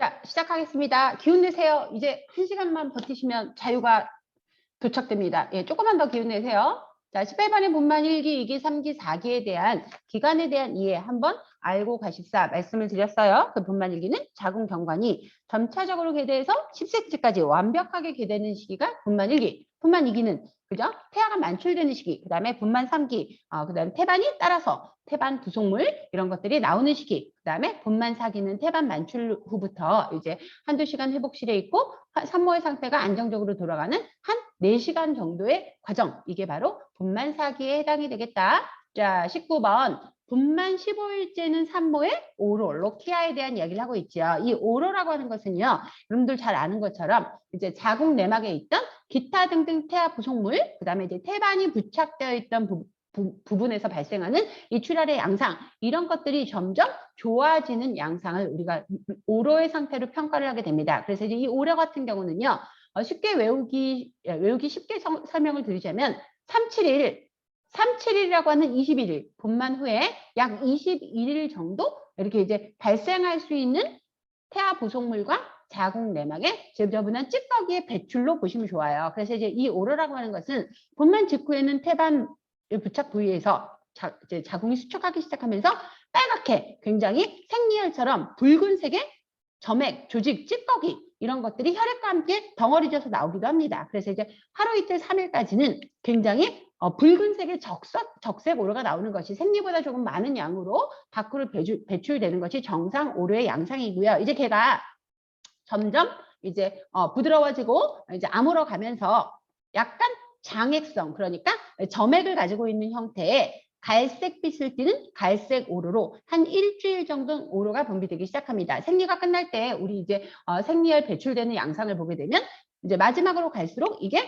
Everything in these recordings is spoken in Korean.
자, 시작하겠습니다. 기운 내세요. 이제 1시간만 버티시면 자유가 도착됩니다. 예, 조금만 더 기운 내세요. 자, 18번의 본만 1기, 2기, 3기, 4기에 대한 기간에 대한 이해 한번 알고 가십사 말씀을 드렸어요. 그 본만 1기는 자궁 경관이 점차적으로 개대해서 10cm까지 완벽하게 개되는 시기가 본만 1기. 본만 2기는 그죠? 태아가 만출되는 시기, 그 다음에 본만 3기, 그 다음에 태반이 따라서 태반 부속물 이런 것들이 나오는 시기, 그 다음에 본만 4기는 태반 만출 후부터 이제 한두 시간 회복실에 있고 산모의 상태가 안정적으로 돌아가는 한 4시간 정도의 과정, 이게 바로 본만 4기에 해당이 되겠다. 자, 19번. 본만 15일째는 산모의 오로, 로키아에 대한 이야기를 하고 있죠. 이 오로라고 하는 것은요, 여러분들 잘 아는 것처럼 이제 자궁 내막에 있던 기타 등등 태아 부속물, 그 다음에 이제 태반이 부착되어 있던 부분에서 발생하는 이 출혈의 양상, 이런 것들이 점점 좋아지는 양상을 우리가 오로의 상태로 평가를 하게 됩니다. 그래서 이제 이 오로 같은 경우는요, 쉽게 외우기 쉽게 설명을 드리자면 37일이라고 하는 21일, 본만 후에 약 21일 정도 이렇게 이제 발생할 수 있는 태아 부속물과 자궁 내막의 지저분한 찌꺼기의 배출로 보시면 좋아요. 그래서 이제 이 오로라고 하는 것은 본만 직후에는 태반 부착 부위에서 이제 자궁이 수축하기 시작하면서 빨갛게 굉장히 생리혈처럼 붉은색의 점액, 조직, 찌꺼기 이런 것들이 혈액과 함께 덩어리져서 나오기도 합니다. 그래서 이제 하루 이틀 3일까지는 굉장히 붉은색의 적색 오로가 나오는 것이 생리보다 조금 많은 양으로 밖으로 배출되는 것이 정상 오로의 양상이고요. 이제 걔가 점점 이제 부드러워지고 이제 아물어 가면서 약간 장액성, 그러니까 점액을 가지고 있는 형태의 갈색빛을 띠는 갈색 오로로 한 일주일 정도 오로가 분비되기 시작합니다. 생리가 끝날 때 우리 이제 생리혈 배출되는 양상을 보게 되면 이제 마지막으로 갈수록 이게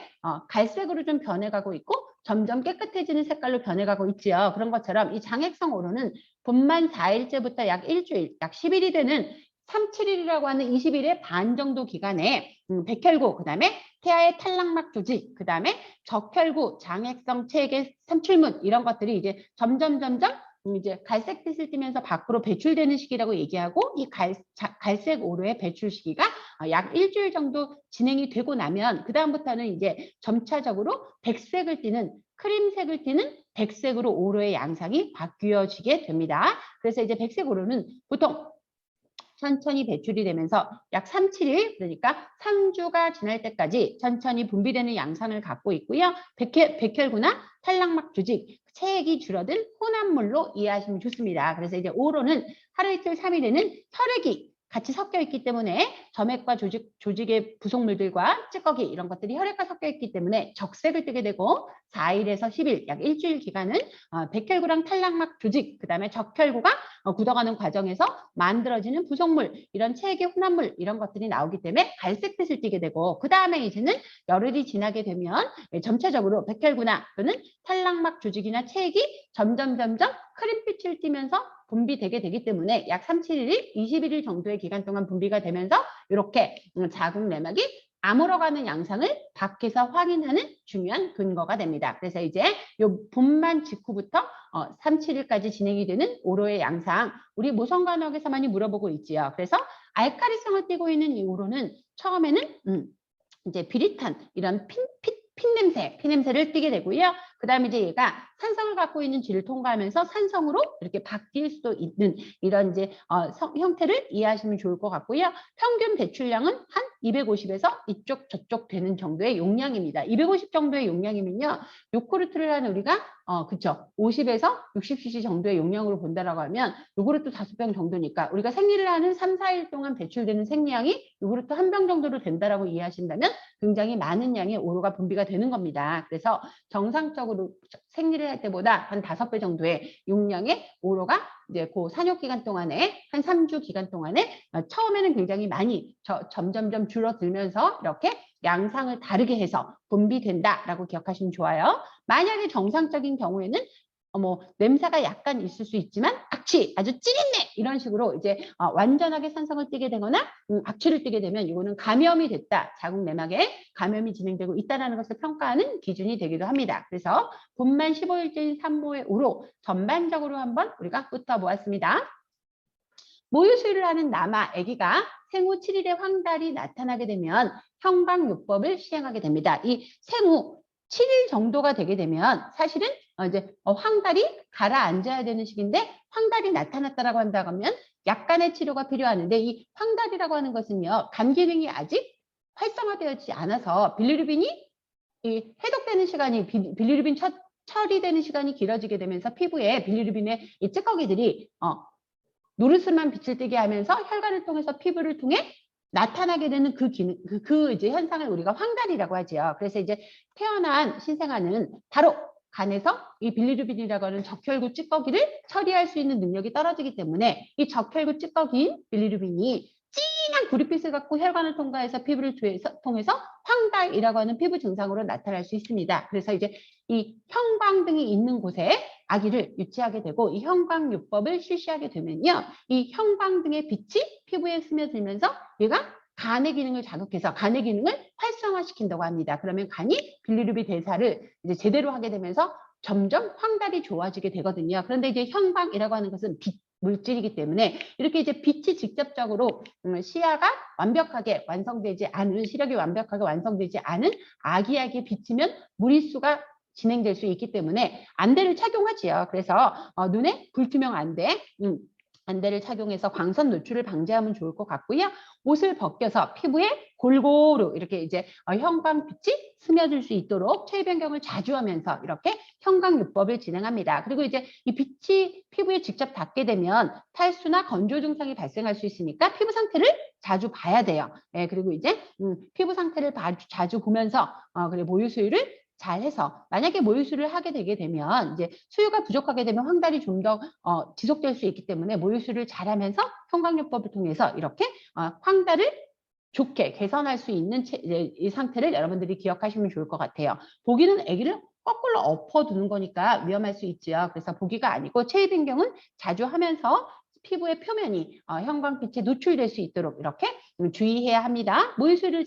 갈색으로 좀 변해가고 있고 점점 깨끗해지는 색깔로 변해가고 있지요. 그런 것처럼 이 장액성 오로는 본만 4일째부터 약 일주일, 약 10일이 되는 37일이라고 하는 20일의 반 정도 기간에 백혈구, 그 다음에 태아의 탈락막 조직, 그 다음에 적혈구, 장액성 체액의 삼출문 이런 것들이 이제 점점 이제 갈색빛을 띠면서 밖으로 배출되는 시기라고 얘기하고, 이 갈색 오로의 배출 시기가 약 일주일 정도 진행이 되고 나면 그 다음부터는 이제 점차적으로 백색을 띠는, 크림색을 띠는 백색으로 오로의 양상이 바뀌어지게 됩니다. 그래서 이제 백색 오로는 보통 천천히 배출이 되면서 약 37일, 그러니까 3주가 지날 때까지 천천히 분비되는 양상을 갖고 있고요. 백혈구나 탈락막 조직, 체액이 줄어든 혼합물로 이해하시면 좋습니다. 그래서 이제 오로는 하루 이틀 3일에는 혈액이 같이 섞여 있기 때문에 점액과 조직의 부속물들과 찌꺼기 이런 것들이 혈액과 섞여 있기 때문에 적색을 띠게 되고, 4일에서 10일, 약 일주일 기간은 백혈구랑 탈락막 조직, 그 다음에 적혈구가 굳어가는 과정에서 만들어지는 부속물, 이런 체액의 혼합물 이런 것들이 나오기 때문에 갈색빛을 띠게 되고, 그 다음에 이제는 열흘이 지나게 되면 점차적으로 백혈구나 또는 탈락막 조직이나 체액이 점점 크림빛을 띠면서 분비되게 되기 때문에 약 37일, 21일 정도의 기간 동안 분비가 되면서 이렇게 자궁 내막이 아물어가는 양상을 밖에서 확인하는 중요한 근거가 됩니다. 그래서 이제 요 본만 직후부터 37일까지 진행이 되는 오로의 양상, 우리 모성간호학에서 많이 물어보고 있지요. 그래서 알카리성을 띠고 있는 이 오로는 처음에는 이제 비릿한 이런 피 냄새를 띠게 되고요. 그 다음에 이제 얘가 산성을 갖고 있는 쥐를 통과하면서 산성으로 이렇게 바뀔 수도 있는 이런 이제 형태를 이해하시면 좋을 것 같고요. 평균 배출량은 한 250에서 이쪽 저쪽 되는 정도의 용량입니다. 250 정도의 용량이면요, 요구르트를 한 우리가 그쵸, 50에서 60cc 정도의 용량으로 본다라고 하면 요구르트 5병 정도니까 우리가 생리를 하는 3, 4일 동안 배출되는 생리량이 요구르트 1병 정도로 된다라고 이해하신다면 굉장히 많은 양의 오로가 분비가 되는 겁니다. 그래서 정상적으로 생리를 할 때보다 한 5배 정도의 용량의 오로가 이제 그 산욕 기간 동안에 한 3주 기간 동안에 처음에는 굉장히 많이 점점 줄어들면서 이렇게 양상을 다르게 해서 분비된다라고 기억하시면 좋아요. 만약에 정상적인 경우에는 냄새가 약간 있을 수 있지만 악취, 아주 찌릿내 이런 식으로 이제 완전하게 산성을 띠게 되거나 악취를 띠게 되면 이거는 감염이 됐다, 자궁 내막에 감염이 진행되고 있다는 것을 평가하는 기준이 되기도 합니다. 그래서 본만 15일째인 산모의 오로 전반적으로 한번 우리가 훑어보았습니다. 모유수유를 하는 남아 아기가 생후 7일에 황달이 나타나게 되면 형광요법을 시행하게 됩니다. 이 생후 7일 정도가 되게 되면 사실은 이제 황달이 가라앉아야 되는 시기인데 황달이 나타났다라고 한다고 하면 약간의 치료가 필요하는데 이 황달이라고 하는 것은요, 간 기능이 아직 활성화되지 않아서 빌리루빈이 이 해독되는 시간이 빌리루빈 처리되는 시간이 길어지게 되면서 피부에 빌리루빈의 이 찌꺼기들이 노르스만 빛을 띠게 하면서 혈관을 통해서 피부를 통해 나타나게 되는 그 기능, 이제 현상을 우리가 황달이라고 하지요. 그래서 이제 태어난 신생아는 바로 간에서 이 빌리루빈이라고 하는 적혈구 찌꺼기를 처리할 수 있는 능력이 떨어지기 때문에 이 적혈구 찌꺼기인 빌리루빈이 진한 구릿빛을 갖고 혈관을 통과해서 피부를 통해서 황달이라고 하는 피부 증상으로 나타날 수 있습니다. 그래서 이제 이 형광등이 있는 곳에 아기를 유치하게 되고 이 형광요법을 실시하게 되면요, 이 형광등의 빛이 피부에 스며들면서 얘가 간의 기능을 자극해서 간의 기능을 활성화시킨다고 합니다. 그러면 간이 빌리루빈 대사를 이제 제대로 하게 되면서 점점 황달이 좋아지게 되거든요. 그런데 이제 형광이라고 하는 것은 빛 물질이기 때문에 이렇게 이제 빛이 직접적으로 시야가 완벽하게 완성되지 않은, 시력이 완벽하게 완성되지 않은 아기에게 비치면 무리수가 진행될 수 있기 때문에 안대를 착용하지요. 그래서 눈에 불투명 안대를 착용해서 광선 노출을 방지하면 좋을 것 같고요. 옷을 벗겨서 피부에 골고루 이렇게 이제 형광빛이 스며들 수 있도록 체위 변경을 자주 하면서 이렇게 형광요법을 진행합니다. 그리고 이제 이 빛이 피부에 직접 닿게 되면 탈수나 건조 증상이 발생할 수 있으니까 피부 상태를 자주 봐야 돼요. 예, 그리고 이제 피부 상태를 자주 보면서 그리고 모유 수유를 잘 해서 만약에 모유수유를 하게 되게 되면 이제 수유가 부족하게 되면 황달이 좀 더 지속될 수 있기 때문에 모유수유를 잘하면서 형광요법을 통해서 이렇게 황달을 좋게 개선할 수 있는 이 상태를 여러분들이 기억하시면 좋을 것 같아요. 보기는 아기를 거꾸로 엎어두는 거니까 위험할 수 있죠. 그래서 보기가 아니고 체위 변경은 자주 하면서 피부의 표면이 형광빛에 노출될 수 있도록 이렇게 주의해야 합니다. 모유수유를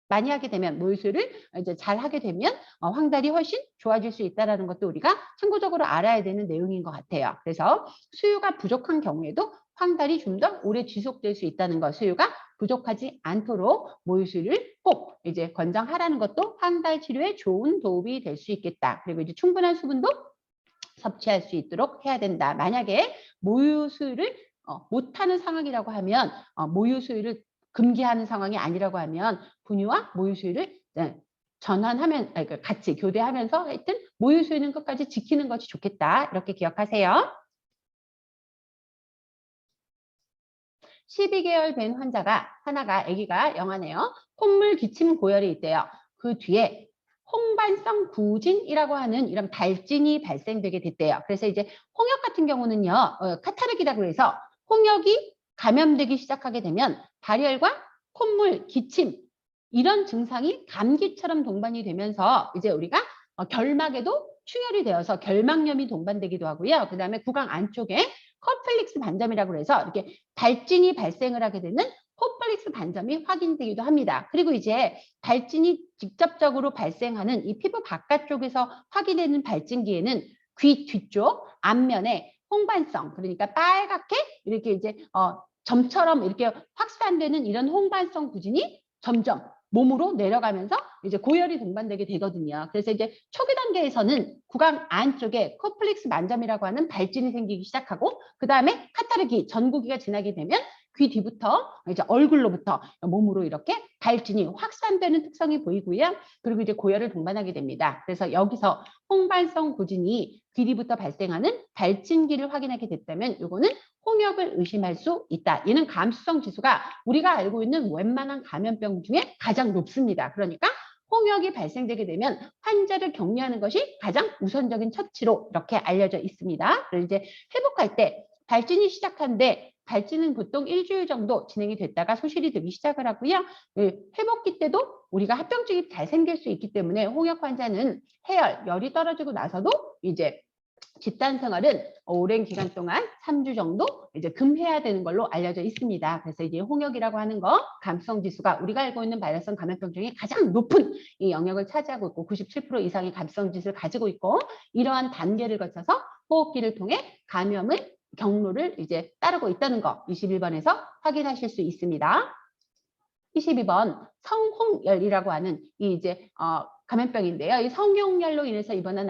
많이 하게 되면 모유수유를 이제 잘 하게 되면 황달이 훨씬 좋아질 수 있다는 것도 우리가 참고적으로 알아야 되는 내용인 것 같아요. 그래서 수유가 부족한 경우에도 황달이 좀 더 오래 지속될 수 있다는 것, 수유가 부족하지 않도록 모유수유를 꼭 이제 권장하라는 것도 황달 치료에 좋은 도움이 될 수 있겠다. 그리고 이제 충분한 수분도 섭취할 수 있도록 해야 된다. 만약에 모유수유를 못하는 상황이라고 하면 모유수유를 금기하는 상황이 아니라고 하면 분유와 모유수유를 전환하면 같이 교대하면서 하여튼 모유수유는 끝까지 지키는 것이 좋겠다. 이렇게 기억하세요. 12개월 된 환자가 하나가 아기가 영하네요. 콧물 기침 고열이 있대요. 그 뒤에 홍반성 구진이라고 하는 이런 발진이 발생되게 됐대요. 그래서 이제 홍역 같은 경우는요, 카타르기라고 해서 홍역이 감염되기 시작하게 되면 발열과 콧물, 기침 이런 증상이 감기처럼 동반이 되면서 이제 우리가 결막에도 충혈이 되어서 결막염이 동반되기도 하고요. 그 다음에 구강 안쪽에 컵플릭스 반점이라고 해서 이렇게 발진이 발생을 하게 되는 컵플릭스 반점이 확인되기도 합니다. 그리고 이제 발진이 직접적으로 발생하는 이 피부 바깥쪽에서 확인되는 발진기에는 귀 뒤쪽 앞면에 홍반성, 그러니까 빨갛게 이렇게 이제 점처럼 이렇게 확산되는 이런 홍반성 구진이 점점 몸으로 내려가면서 이제 고열이 동반되게 되거든요. 그래서 이제 초기 단계에서는 구강 안쪽에 코플릭스 만점이라고 하는 발진이 생기기 시작하고 그 다음에 카타르기, 전구기가 지나게 되면 귀 뒤부터 이제 얼굴로부터 몸으로 이렇게 발진이 확산되는 특성이 보이고요. 그리고 이제 고열을 동반하게 됩니다. 그래서 여기서 홍반성 구진이 귀 뒤부터 발생하는 발진기를 확인하게 됐다면 이거는 홍역을 의심할 수 있다. 얘는 감수성 지수가 우리가 알고 있는 웬만한 감염병 중에 가장 높습니다. 그러니까 홍역이 발생되게 되면 환자를 격리하는 것이 가장 우선적인 처치로 이렇게 알려져 있습니다. 그래서 이제 회복할 때 발진이 시작한데 발진은 보통 일주일 정도 진행이 됐다가 소실이 되기 시작을 하고요. 회복기 때도 우리가 합병증이 잘 생길 수 있기 때문에 홍역 환자는 해열, 열이 떨어지고 나서도 이제 집단 생활은 오랜 기간 동안 3주 정도 이제 금해야 되는 걸로 알려져 있습니다. 그래서 이제 홍역이라고 하는 거 감수성 지수가 우리가 알고 있는 바이러스성 감염병 중에 가장 높은 이 영역을 차지하고 있고 97% 이상의 감수성 지수를 가지고 있고 이러한 단계를 거쳐서 호흡기를 통해 감염을 경로를 이제 따르고 있다는 거 21번에서 확인하실 수 있습니다. 22번 성홍열이라고 하는 이 이제 감염병인데요. 이 성홍열로 인해서 입원한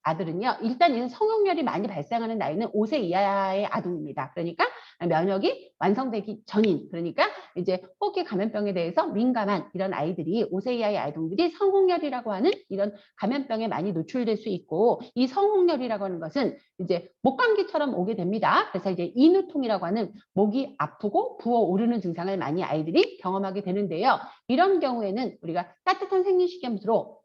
아들은요. 일단 이 성홍열이 많이 발생하는 나이는 5세 이하의 아동입니다. 그러니까 면역이 완성되기 전인, 그러니까 이제 호흡기 감염병에 대해서 민감한 이런 아이들이 5세 이하의 아동들이 성홍열이라고 하는 이런 감염병에 많이 노출될 수 있고, 이 성홍열이라고 하는 것은 이제 목감기처럼 오게 됩니다. 그래서 이제 인후통이라고 하는 목이 아프고 부어오르는 증상을 많이 아이들이 경험하게 되는데요. 이런 경우에는 우리가 따뜻한 생리식염수로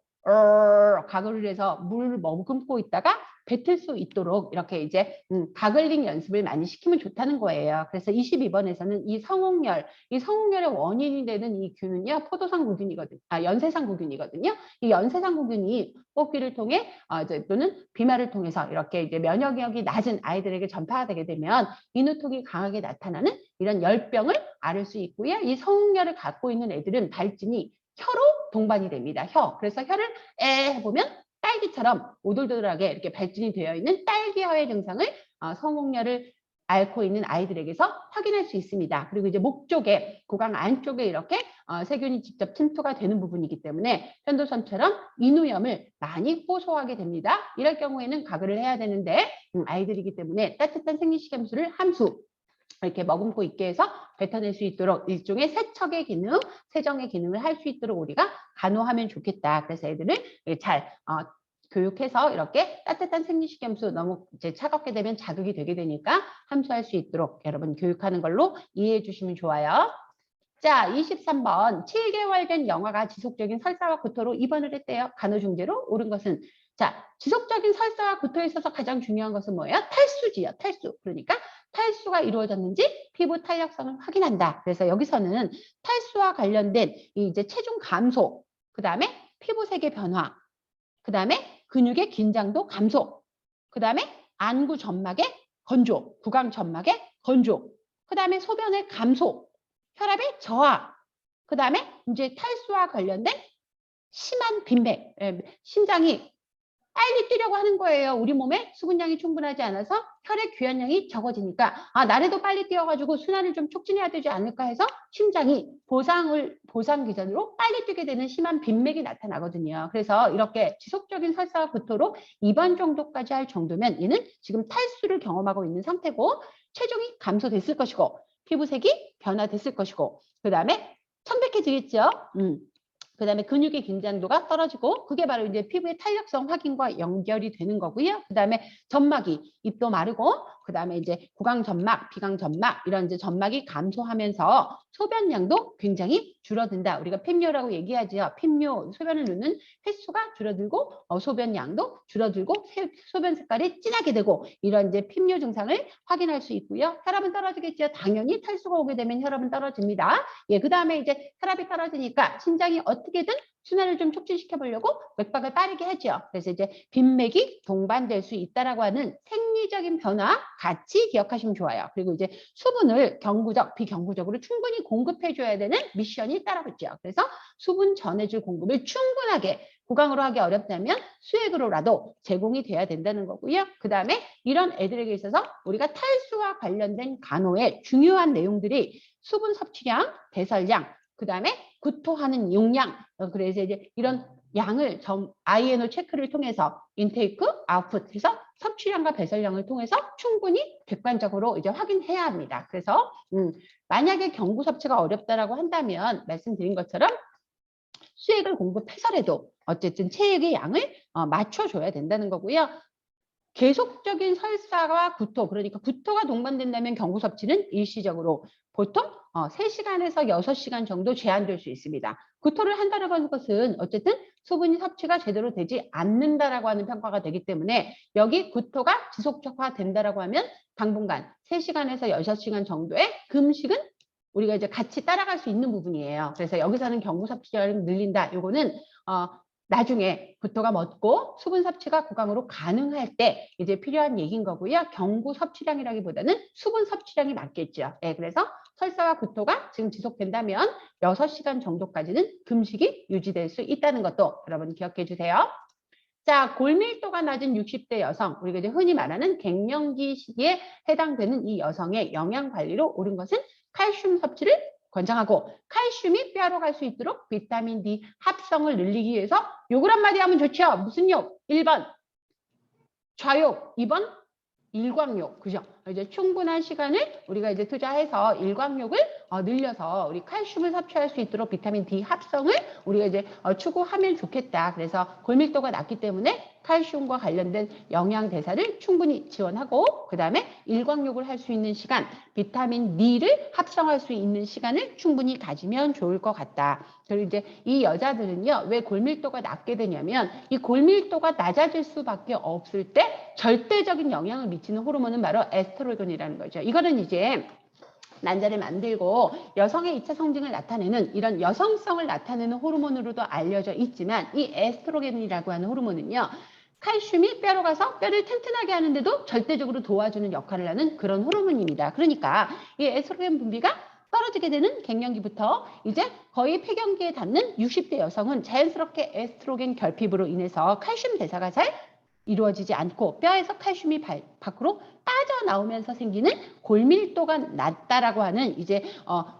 가글을 해서 물을 머금고 있다가 뱉을 수 있도록 이렇게 이제 가글링 연습을 많이 시키면 좋다는 거예요. 그래서 22번에서는 이 성홍열의 원인이 되는 이 균은요, 포도상구균이거든요. 연세상구균이거든요. 이 연세상구균이 호흡기를 통해 또는 비말을 통해서 이렇게 이제 면역력이 낮은 아이들에게 전파되게 되면 인후통이 강하게 나타나는 이런 열병을 앓을 수 있고요. 이 성홍열을 갖고 있는 애들은 발진이 혀로 동반이 됩니다. 그래서 혀를 해보면 딸기처럼 오돌돌하게 이렇게 발진이 되어 있는 딸기혀의 증상을 성홍열을 앓고 있는 아이들에게서 확인할 수 있습니다. 그리고 이제 목 쪽에, 구강 안쪽에 이렇게 세균이 직접 침투가 되는 부분이기 때문에 편도선처럼 인후염을 많이 호소하게 됩니다. 이럴 경우에는 가글을 해야 되는데 아이들이기 때문에 따뜻한 생리식염수를 함수 이렇게 머금고 있게 해서 뱉어낼 수 있도록 일종의 세척의 기능, 세정의 기능을 할 수 있도록 우리가 간호하면 좋겠다. 그래서 애들을 잘 교육해서 이렇게 따뜻한 생리식염수, 너무 이제 차갑게 되면 자극이 되게 되니까 함수할 수 있도록 여러분 교육하는 걸로 이해해 주시면 좋아요. 자, 23번 7개월 된 영아가 지속적인 설사와 구토로 입원을 했대요. 간호중재로 옳은 것은, 자, 지속적인 설사와 구토에 있어서 가장 중요한 것은 뭐예요? 탈수지요. 탈수. 그러니까 탈수가 이루어졌는지 피부 탄력성을 확인한다. 그래서 여기서는 탈수와 관련된 이제 체중 감소, 그 다음에 피부색의 변화, 그 다음에 근육의 긴장도 감소, 그 다음에 안구 점막의 건조, 구강 점막의 건조, 그 다음에 소변의 감소, 혈압의 저하, 그 다음에 이제 탈수와 관련된 심한 빈맥, 심장이 빨리 뛰려고 하는 거예요. 우리 몸에 수분량이 충분하지 않아서 혈액 교환량이 적어지니까 나래도 빨리 뛰어가지고 순환을 좀 촉진해야 되지 않을까 해서 심장이 보상 기전으로 빨리 뛰게 되는 심한 빈맥이 나타나거든요. 그래서 이렇게 지속적인 설사와 구토로 입원 정도까지 할 정도면 얘는 지금 탈수를 경험하고 있는 상태고, 체중이 감소됐을 것이고, 피부색이 변화됐을 것이고, 그 다음에 청백해지겠죠. 그 다음에 근육의 긴장도가 떨어지고, 그게 바로 이제 피부의 탄력성 확인과 연결이 되는 거고요. 그 다음에 점막이, 입도 마르고, 그 다음에 이제 구강 점막, 비강 점막, 이런 이제 점막이 감소하면서 소변량도 굉장히 줄어든다. 우리가 핍뇨라고 얘기하죠. 핍뇨, 소변을 넣는 횟수가 줄어들고, 소변량도 줄어들고, 소변 색깔이 진하게 되고, 이런 이제 핍뇨 증상을 확인할 수 있고요. 혈압은 떨어지겠죠. 당연히 탈수가 오게 되면 혈압은 떨어집니다. 예, 그 다음에 이제 혈압이 떨어지니까 심장이 어떻게든 순환을 좀 촉진시켜 보려고 맥박을 빠르게 하죠. 그래서 이제 빈맥이 동반될 수 있다라고 하는 생리적인 변화 같이 기억하시면 좋아요. 그리고 이제 수분을 경구적, 비경구적으로 충분히 공급해 줘야 되는 미션이 따라붙죠. 그래서 수분 전해줄 공급을 충분하게, 구강으로 하기 어렵다면 수액으로라도 제공이 돼야 된다는 거고요. 그 다음에 이런 애들에게 있어서 우리가 탈수와 관련된 간호의 중요한 내용들이 수분 섭취량, 배설량, 그 다음에 구토하는 용량, 그래서 이제 이런 양을 INO 체크를 통해서 인테이크, 아웃풋 해서 섭취량과 배설량을 통해서 충분히 객관적으로 이제 확인해야 합니다. 그래서 만약에 경구 섭취가 어렵다라고 한다면 말씀드린 것처럼 수액을 공급해서라도 어쨌든 체액의 양을 맞춰줘야 된다는 거고요. 계속적인 설사와 구토, 그러니까 구토가 동반된다면 경구 섭취는 일시적으로 보통 3시간에서 6시간 정도 제한될 수 있습니다. 구토를 한다는 것은 어쨌든 수분이 섭취가 제대로 되지 않는다라고 하는 평가가 되기 때문에, 여기 구토가 지속적화된다라고 하면 당분간 3시간에서 6시간 정도의 금식은 우리가 이제 같이 따라갈 수 있는 부분이에요. 그래서 여기서는 경구 섭취량을 늘린다. 요거는 나중에 구토가 멎고 수분 섭취가 구강으로 가능할 때 이제 필요한 얘기인 거고요. 경구 섭취량이라기보다는 수분 섭취량이 맞겠죠. 네, 그래서 설사와 구토가 지금 지속된다면 6시간 정도까지는 금식이 유지될 수 있다는 것도 여러분 기억해 주세요. 자, 골밀도가 낮은 60대 여성, 우리가 이제 흔히 말하는 갱년기 시기에 해당되는 이 여성의 영양 관리로 옳은 것은 칼슘 섭취를 권장하고, 칼슘이 뼈로 갈 수 있도록 비타민 D 합성을 늘리기 위해서 욕을 한마디 하면 좋죠. 무슨 욕? 1번 좌욕, 2번 일광욕, 그죠? 이제 충분한 시간을 우리가 이제 투자해서 일광욕을 늘려서 우리 칼슘을 섭취할 수 있도록 비타민 D 합성을 우리가 이제 추구하면 좋겠다. 그래서 골밀도가 낮기 때문에 칼슘과 관련된 영양 대사를 충분히 지원하고, 그 다음에 일광욕을 할 수 있는 시간, 비타민 D를 합성할 수 있는 시간을 충분히 가지면 좋을 것 같다. 그리고 이제 이 여자들은요, 왜 골밀도가 낮게 되냐면, 이 골밀도가 낮아질 수밖에 없을 때 절대적인 영향을 미치는 호르몬은 바로 에스트로겐이라는 거죠. 이거는 이제 난자를 만들고 여성의 2차 성징을 나타내는 이런 여성성을 나타내는 호르몬으로도 알려져 있지만, 이 에스트로겐이라고 하는 호르몬은요, 칼슘이 뼈로 가서 뼈를 튼튼하게 하는데도 절대적으로 도와주는 역할을 하는 그런 호르몬입니다. 그러니까 이 에스트로겐 분비가 떨어지게 되는 갱년기부터 이제 거의 폐경기에 닿는 60대 여성은 자연스럽게 에스트로겐 결핍으로 인해서 칼슘 대사가 잘 이루어지지 않고 뼈에서 칼슘이 밖으로 빠져나오면서 생기는 골밀도가 낮다라고 하는 이제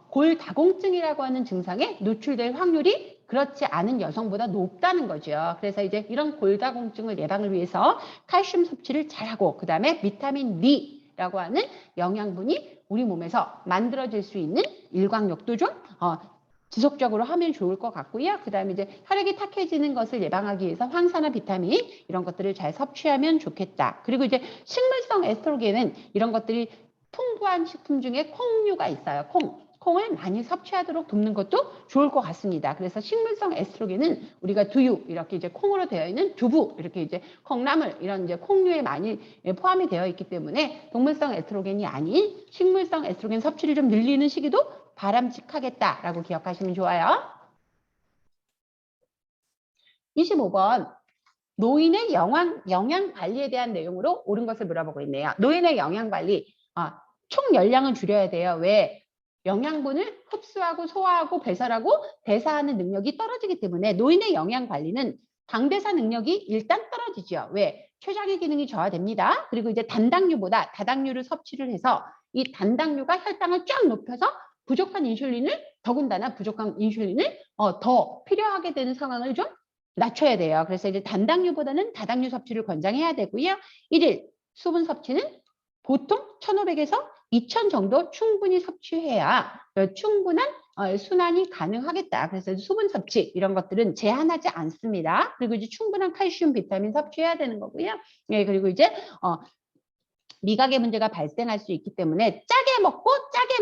골다공증이라고 하는 증상에 노출될 확률이 그렇지 않은 여성보다 높다는 거죠. 그래서 이제 이런 골다공증을 예방을 위해서 칼슘 섭취를 잘하고, 그 다음에 비타민 D라고 하는 영양분이 우리 몸에서 만들어질 수 있는 일광욕도 좀 지속적으로 하면 좋을 것 같고요. 그 다음에 이제 혈액이 탁해지는 것을 예방하기 위해서 황산화 비타민 이런 것들을 잘 섭취하면 좋겠다. 그리고 이제 식물성 에스트로겐은 이런 것들이 풍부한 식품 중에 콩류가 있어요. 콩을 많이 섭취하도록 돕는 것도 좋을 것 같습니다. 그래서 식물성 에스트로겐은 우리가 두유, 이렇게 이제 콩으로 되어 있는 두부, 이렇게 이제 콩나물, 이런 이제 콩류에 많이 포함이 되어 있기 때문에 동물성 에스트로겐이 아닌 식물성 에스트로겐 섭취를 좀 늘리는 시기도 바람직하겠다라고 기억하시면 좋아요. 25번. 노인의 영양 관리에 대한 내용으로 옳은 것을 물어보고 있네요. 노인의 영양 관리. 총 열량은 줄여야 돼요. 왜? 영양분을 흡수하고 소화하고 배설하고 대사하는 능력이 떨어지기 때문에 노인의 영양 관리는 당대사 능력이 일단 떨어지죠. 왜? 췌장의 기능이 저하됩니다. 그리고 이제 단당류보다 다당류를 섭취를 해서 이 단당류가 혈당을 쫙 높여서 부족한 인슐린을, 더군다나 부족한 인슐린을 더 필요하게 되는 상황을 좀 낮춰야 돼요. 그래서 이제 단당류보다는 다당류 섭취를 권장해야 되고요. 1일 수분 섭취는 보통 1,500에서 2,000 정도 충분히 섭취해야 충분한 순환이 가능하겠다. 그래서 수분 섭취 이런 것들은 제한하지 않습니다. 그리고 이제 충분한 칼슘, 비타민 섭취해야 되는 거고요. 네, 그리고 이제 미각의 문제가 발생할 수 있기 때문에 짜게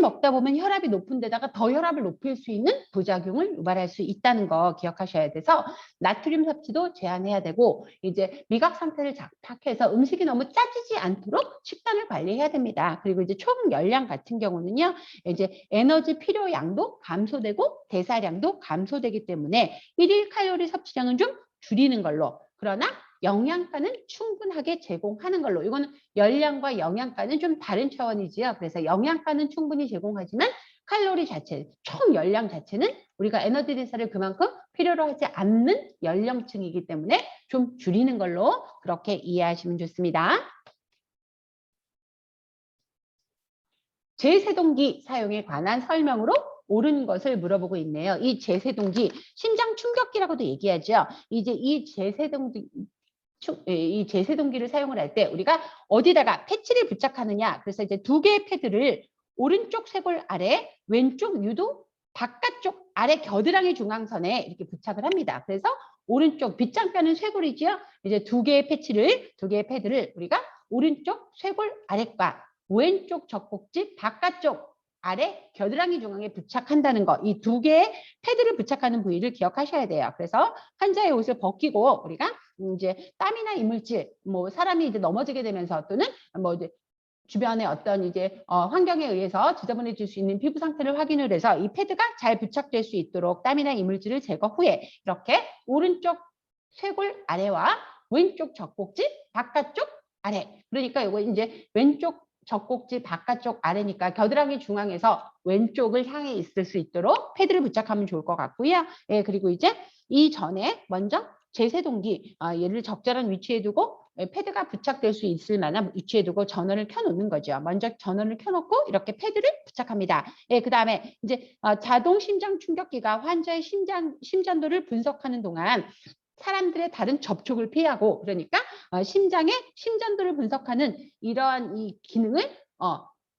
먹다 보면 혈압이 높은 데다가 더 혈압을 높일 수 있는 부작용을 유발할 수 있다는 거 기억하셔야 돼서 나트륨 섭취도 제한해야 되고, 이제 미각 상태를 파악해서 음식이 너무 짜지지 않도록 식단을 관리해야 됩니다. 그리고 이제 총 열량 같은 경우는요, 이제 에너지 필요량도 감소되고 대사량도 감소되기 때문에 1일 칼로리 섭취량은 좀 줄이는 걸로, 그러나 영양가는 충분하게 제공하는 걸로. 이거는 열량과 영양가는 좀 다른 차원이지요. 그래서 영양가는 충분히 제공하지만 칼로리 자체, 총 열량 자체는 우리가 에너지 대사를 그만큼 필요로 하지 않는 연령층이기 때문에 좀 줄이는 걸로 그렇게 이해하시면 좋습니다. 제세동기 사용에 관한 설명으로 옳은 것을 물어보고 있네요. 이 제세동기, 심장 충격기라고도 얘기하죠. 이제 이 제세동기를 사용을 할 때 우리가 어디다가 패치를 부착하느냐. 그래서 이제 두 개의 패드를 오른쪽 쇄골 아래, 왼쪽 유도 바깥쪽 아래 겨드랑이 중앙선에 이렇게 부착을 합니다. 그래서 오른쪽 빗장뼈는 쇄골이지요. 이제 두 개의 패드를 우리가 오른쪽 쇄골 아래과 왼쪽 젖꼭지 바깥쪽 아래 겨드랑이 중앙에 부착한다는 거, 이 두 개의 패드를 부착하는 부위를 기억하셔야 돼요. 그래서 환자의 옷을 벗기고 우리가 이제 땀이나 이물질, 뭐 사람이 이제 넘어지게 되면서 또는 뭐 이제 주변의 어떤 이제 환경에 의해서 지저분해질 수 있는 피부 상태를 확인을 해서 이 패드가 잘 부착될 수 있도록 땀이나 이물질을 제거 후에 이렇게 오른쪽 쇄골 아래와 왼쪽 젖꼭지 바깥쪽 아래, 그러니까 이거 이제 왼쪽 젖꼭지 바깥쪽 아래니까 겨드랑이 중앙에서 왼쪽을 향해 있을 수 있도록 패드를 부착하면 좋을 것 같고요. 예, 그리고 이제 이전에 먼저 제세동기, 얘를 적절한 위치에 두고 패드가 부착될 수 있을 만한 위치에 두고 전원을 켜놓는 거죠. 먼저 전원을 켜놓고 이렇게 패드를 부착합니다. 예, 그 다음에 이제 자동 심장 충격기가 환자의 심전도를 분석하는 동안 사람들의 다른 접촉을 피하고, 그러니까 심장의 심전도를 분석하는 이러한 이 기능을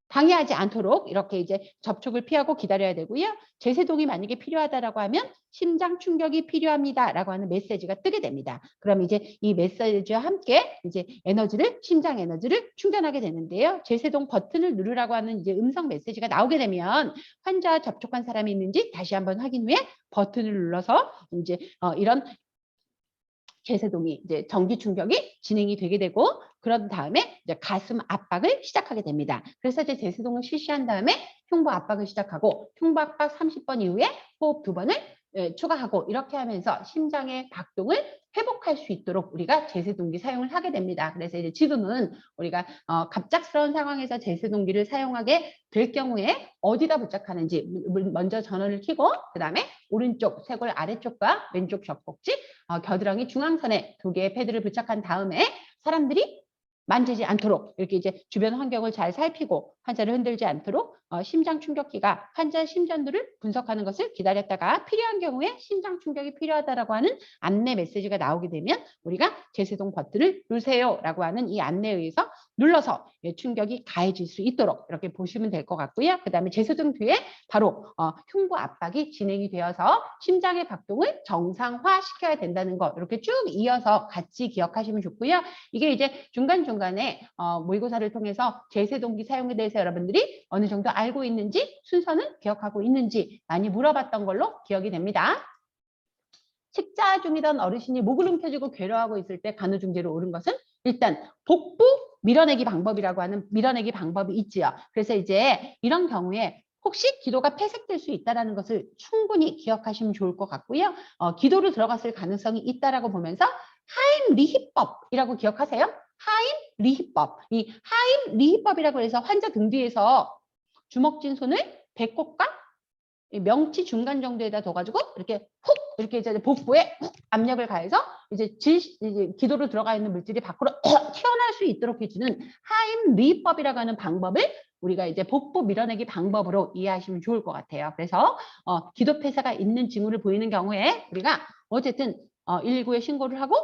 방해하지 않도록 이렇게 이제 접촉을 피하고 기다려야 되고요. 제세동이 만약에 필요하다라고 하면 심장 충격이 필요합니다라고 하는 메시지가 뜨게 됩니다. 그럼 이제 이 메시지와 함께 이제 심장 에너지를 충전하게 되는데요. 제세동 버튼을 누르라고 하는 이제 음성 메시지가 나오게 되면 환자와 접촉한 사람이 있는지 다시 한번 확인 후에 버튼을 눌러서 이제 이런 제세동이 이제 전기 충격이 진행이 되게 되고, 그런 다음에 이제 가슴 압박을 시작하게 됩니다. 그래서 이제 제세동을 실시한 다음에 흉부 압박을 시작하고, 흉부 압박 30번 이후에 호흡 2번을 추가하고, 이렇게 하면서 심장의 박동을 회복할 수 있도록 우리가 제세동기 사용을 하게 됩니다. 그래서 이제 지금은 우리가 갑작스러운 상황에서 제세동기를 사용하게 될 경우에 어디다 부착하는지 먼저 전원을 켜고, 그 다음에 오른쪽 쇄골 아래쪽과 왼쪽 젖꼭지, 겨드랑이 중앙선에 2개의 패드를 부착한 다음에 사람들이 만지지 않도록 이렇게 이제 주변 환경을 잘 살피고 환자를 흔들지 않도록 심장 충격기가 환자의 심전도를 분석하는 것을 기다렸다가 필요한 경우에 심장 충격이 필요하다라고 하는 안내 메시지가 나오게 되면 우리가 제세동 버튼을 누르세요라고 하는 이 안내에 의해서 눌러서 충격이 가해질 수 있도록 이렇게 보시면 될 것 같고요. 그 다음에 제세동 뒤에 바로 흉부 압박이 진행이 되어서 심장의 박동을 정상화시켜야 된다는 거, 이렇게 쭉 이어서 같이 기억하시면 좋고요. 이게 이제 중간중간에 모의고사를 통해서 제세동기 사용에 대해서 여러분들이 어느 정도 알고 있는지, 순서는 기억하고 있는지 많이 물어봤던 걸로 기억이 됩니다. 식사 중이던 어르신이 목을 움켜쥐고 괴로워하고 있을 때 간호중재로 옳은 것은 일단 복부 밀어내기 방법이라고 하는 밀어내기 방법이 있지요. 그래서 이제 이런 경우에 혹시 기도가 폐색될 수 있다는 것을 충분히 기억하시면 좋을 것 같고요. 기도로 들어갔을 가능성이 있다라고 보면서 하임 리히법이라고 기억하세요? 하임 리히법. 이 하임 리히법이라고 해서 환자 등 뒤에서 주먹진 손을 배꼽과 명치 중간 정도에다 둬가지고 이렇게 훅 이렇게 이제 복부에 훅 압력을 가해서 이제 기도로 들어가 있는 물질이 밖으로 튀어나올 수 있도록 해주는 하임 리법이라고 하는 방법을 우리가 이제 복부 밀어내기 방법으로 이해하시면 좋을 것 같아요. 그래서 기도 폐쇄가 있는 징후를 보이는 경우에 우리가 어쨌든 119에 신고를 하고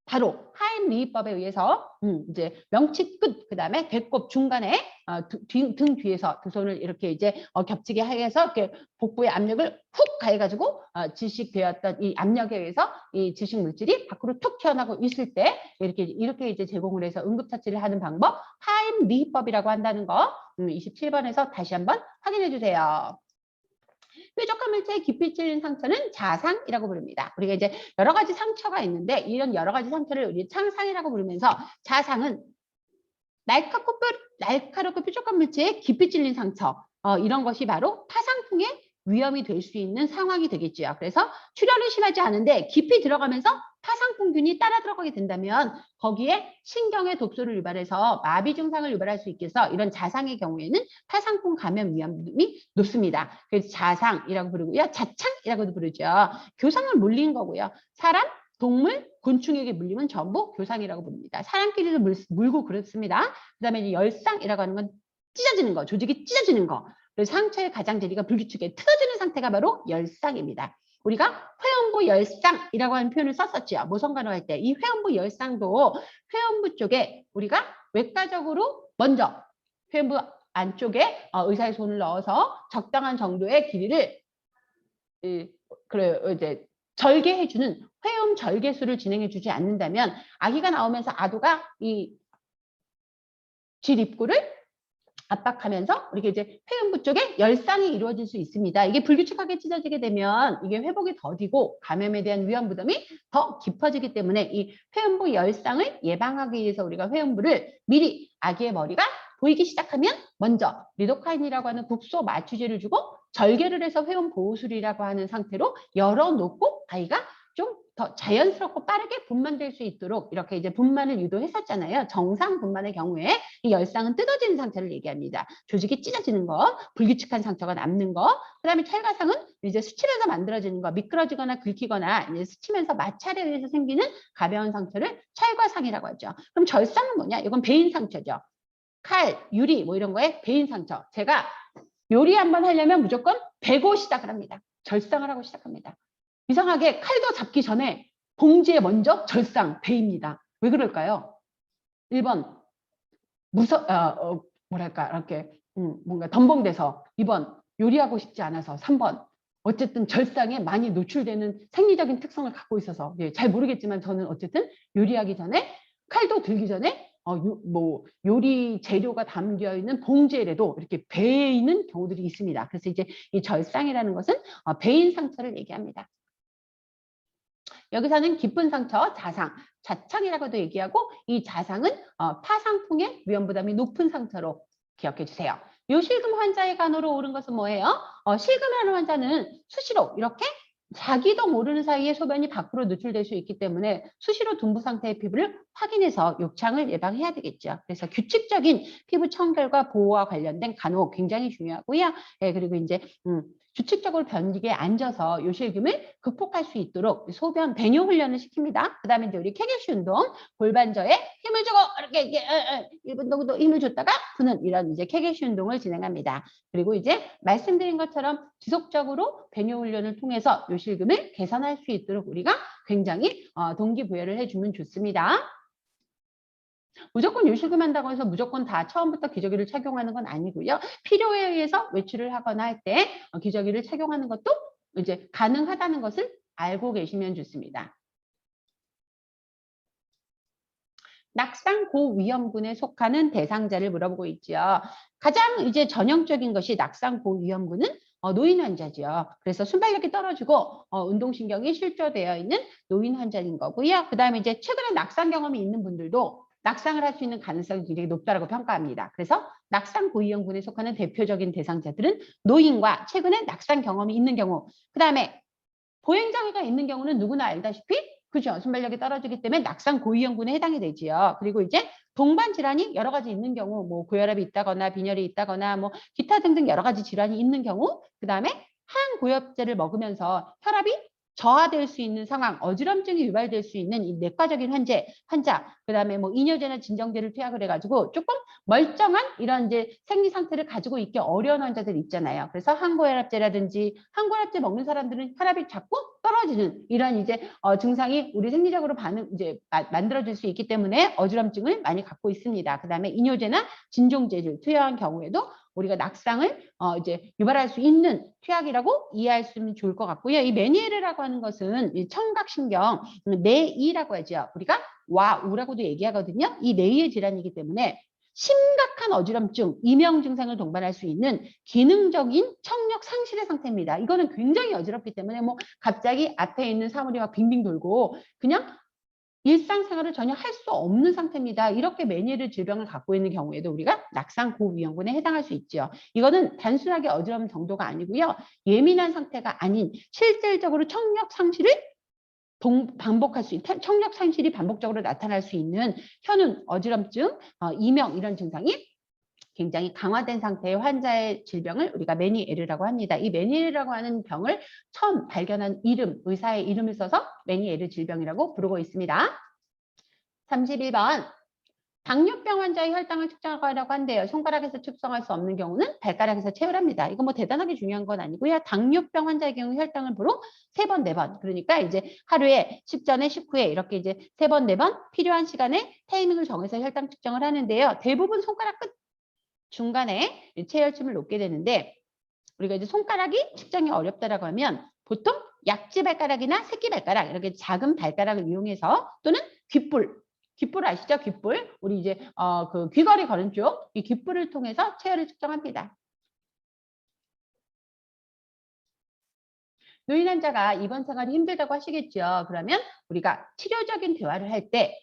바로 하임 리법에 의해서 이제 명치 끝, 그 다음에 배꼽 중간에 등 뒤에서 두 손을 이렇게 이제 겹치게 해서 이렇게 복부의 압력을 훅 가해가지고 질식되었던 이 압력에 의해서 이 질식 물질이 밖으로 툭 튀어나오고 있을 때 이렇게 이제 제공을 해서 응급처치를 하는 방법, 하임 리법이라고 한다는 거 27번에서 다시 한번 확인해 주세요. 뾰족한 물체의 깊이 찔린 상처는 자상이라고 부릅니다. 우리가 이제 여러 가지 상처가 있는데 이런 여러 가지 상처를 우리 창상이라고 부르면서 자상은 날카롭고 뾰족한 물체의 깊이 찔린 상처, 이런 것이 바로 파상풍의 위험이 될 수 있는 상황이 되겠죠. 그래서 출혈은 심하지 않은데 깊이 들어가면서 파상풍균이 따라 들어가게 된다면 거기에 신경의 독소를 유발해서 마비 증상을 유발할 수 있겠어. 이런 자상의 경우에는 파상풍 감염 위험이 높습니다. 그래서 자상이라고 부르고요. 자창이라고도 부르죠. 교상을 물린 거고요. 사람, 동물, 곤충에게 물리면 전부 교상이라고 부릅니다. 사람끼리도 물고 그렇습니다. 그 다음에 열상이라고 하는 건 찢어지는 거, 조직이 찢어지는 거. 그래서 상처의 가장자리가 불규칙하게 틀어지는 상태가 바로 열상입니다. 우리가 회음부 열상이라고 하는 표현을 썼었죠. 모성간호 할 때. 이 회음부 열상도 회음부 쪽에 우리가 외과적으로 먼저 회음부 안쪽에 의사의 손을 넣어서 적당한 정도의 길이를 이제 절개해주는 회음 절개술을 진행해주지 않는다면 아기가 나오면서 아도가 이 질 입구를 압박하면서 우리가 이제 회음부 쪽에 열상이 이루어질 수 있습니다. 이게 불규칙하게 찢어지게 되면 이게 회복이 더디고 감염에 대한 위험 부담이 더 깊어지기 때문에 이 회음부 열상을 예방하기 위해서 우리가 회음부를 미리 아기의 머리가 보이기 시작하면 먼저 리도카인이라고 하는 국소 마취제를 주고 절개를 해서 회음 보호술이라고 하는 상태로 열어놓고 아이가 좀 더 자연스럽고 빠르게 분만될 수 있도록 이렇게 이제 분만을 유도했었잖아요. 정상 분만의 경우에 이 열상은 뜯어지는 상태를 얘기합니다. 조직이 찢어지는 거, 불규칙한 상처가 남는 거, 그다음에 찰과상은 이제 스치면서 만들어지는 거, 미끄러지거나 긁히거나 이제 스치면서 마찰에 의해서 생기는 가벼운 상처를 찰과상이라고 하죠. 그럼 절상은 뭐냐? 이건 베인 상처죠. 칼, 유리 뭐 이런 거에 베인 상처. 제가 요리 한번 하려면 무조건 베고 시작을 합니다. 절상을 하고 시작합니다. 이상하게 칼도 잡기 전에 봉지에 먼저 절상, 베입니다. 왜 그럴까요? 1번 뭐랄까 이렇게 뭔가 덤벙대서, 2번 요리하고 싶지 않아서, 3번 어쨌든 절상에 많이 노출되는 생리적인 특성을 갖고 있어서 잘 모르겠지만 저는 어쨌든 요리하기 전에 칼도 들기 전에 요리 재료가 담겨 있는 봉지에라도 이렇게 베이는 경우들이 있습니다. 그래서 이제 이 절상이라는 것은 베인 상처를 얘기합니다. 여기서는 깊은 상처, 자상, 자창이라고도 얘기하고 이 자상은 파상풍의 위험부담이 높은 상처로 기억해 주세요. 요실금 환자의 간호로 옳은 것은 뭐예요? 실금하는 환자는 수시로 이렇게 자기도 모르는 사이에 소변이 밖으로 노출될 수 있기 때문에 수시로 둔부 상태의 피부를 확인해서 욕창을 예방해야 되겠죠. 그래서 규칙적인 피부 청결과 보호와 관련된 간호 굉장히 중요하고요. 예, 그리고 이제 규칙적으로 변기에 앉아서 요실금을 극복할 수 있도록 소변 배뇨 훈련을 시킵니다. 그 다음에 이제 우리 케게시 운동, 골반저에 힘을 주고 이렇게 1분 정도 힘을 줬다가 푸는 이런 이제 케게시 운동을 진행합니다. 그리고 이제 말씀드린 것처럼 지속적으로 배뇨 훈련을 통해서 요실금을 개선할 수 있도록 우리가 굉장히 동기부여를 해주면 좋습니다. 무조건 요실금 한다고 해서 무조건 다 처음부터 기저귀를 착용하는 건 아니고요. 필요에 의해서 외출을 하거나 할 때 기저귀를 착용하는 것도 이제 가능하다는 것을 알고 계시면 좋습니다. 낙상 고위험군에 속하는 대상자를 물어보고 있죠. 가장 이제 전형적인 것이 낙상 고위험군은 노인 환자죠. 그래서 순발력이 떨어지고 운동신경이 실조되어 있는 노인 환자인 거고요. 그 다음에 이제 최근에 낙상 경험이 있는 분들도 낙상을 할 수 있는 가능성이 굉장히 높다고 평가합니다. 그래서 낙상 고위험군에 속하는 대표적인 대상자들은 노인과 최근에 낙상 경험이 있는 경우, 그 다음에 보행장애가 있는 경우는 누구나 알다시피 그죠? 순발력이 떨어지기 때문에 낙상 고위험군에 해당이 되지요. 그리고 이제 동반 질환이 여러 가지 있는 경우, 뭐 고혈압이 있다거나 빈혈이 있다거나 뭐 기타 등등 여러 가지 질환이 있는 경우, 그 다음에 항고엽제를 먹으면서 혈압이 저하될 수 있는 상황, 어지럼증이 유발될 수 있는 이 내과적인 환자, 그 다음에 뭐 이뇨제나 진정제를 투약을 해가지고 조금 멀쩡한 이런 이제 생리 상태를 가지고 있기 어려운 환자들 있잖아요. 그래서 항고혈압제라든지 항고혈압제 먹는 사람들은 혈압이 자꾸 떨어지는 이런 이제 증상이 우리 생리적으로 만들어질 수 있기 때문에 어지럼증을 많이 갖고 있습니다. 그 다음에 이뇨제나 진정제를 투여한 경우에도 우리가 낙상을 이제 유발할 수 있는 투약이라고 이해할 수 있으면 좋을 것 같고요. 이 메니에르라고 하는 것은 이 청각신경 내이라고 하죠. 우리가 와우라고도 얘기하거든요. 이 내이의 질환이기 때문에 심각한 어지럼증, 이명 증상을 동반할 수 있는 기능적인 청력 상실의 상태입니다. 이거는 굉장히 어지럽기 때문에 뭐 갑자기 앞에 있는 사물이 막 빙빙 돌고 그냥 일상생활을 전혀 할 수 없는 상태입니다. 이렇게 메니에르 질병을 갖고 있는 경우에도 우리가 낙상 고위험군에 해당할 수 있죠. 이거는 단순하게 어지러움 정도가 아니고요. 예민한 상태가 아닌 실질적으로 청력 상실을 반복할 수 있는, 청력 상실이 반복적으로 나타날 수 있는 현운, 어지럼증, 이명 이런 증상이 굉장히 강화된 상태의 환자의 질병을 우리가 메니에르라고 합니다. 이 메니에르라고 하는 병을 처음 발견한 의사의 이름을 써서 메니에르 질병이라고 부르고 있습니다. 31번. 당뇨병 환자의 혈당을 측정하라고 한대요. 손가락에서 측정할 수 없는 경우는 발가락에서 체열합니다. 이거 뭐 대단하게 중요한 건 아니고요. 당뇨병 환자의 경우 혈당을 보러 3번, 4번. 그러니까 이제 하루에 식전에 식후에 이렇게 이제 3번, 4번 필요한 시간에 타이밍을 정해서 혈당 측정을 하는데요. 대부분 손가락 끝 중간에 체열침을 놓게 되는데 우리가 이제 손가락이 측정이 어렵다라고 하면 보통 약지 발가락이나 새끼 발가락 이렇게 작은 발가락을 이용해서 또는 귓불 아시죠? 귓불. 우리 이제 그 귀걸이 거는 쪽 이 귓불을 통해서 체열을 측정합니다. 노인 환자가 입원 생활이 힘들다고 하시겠죠. 그러면 우리가 치료적인 대화를 할 때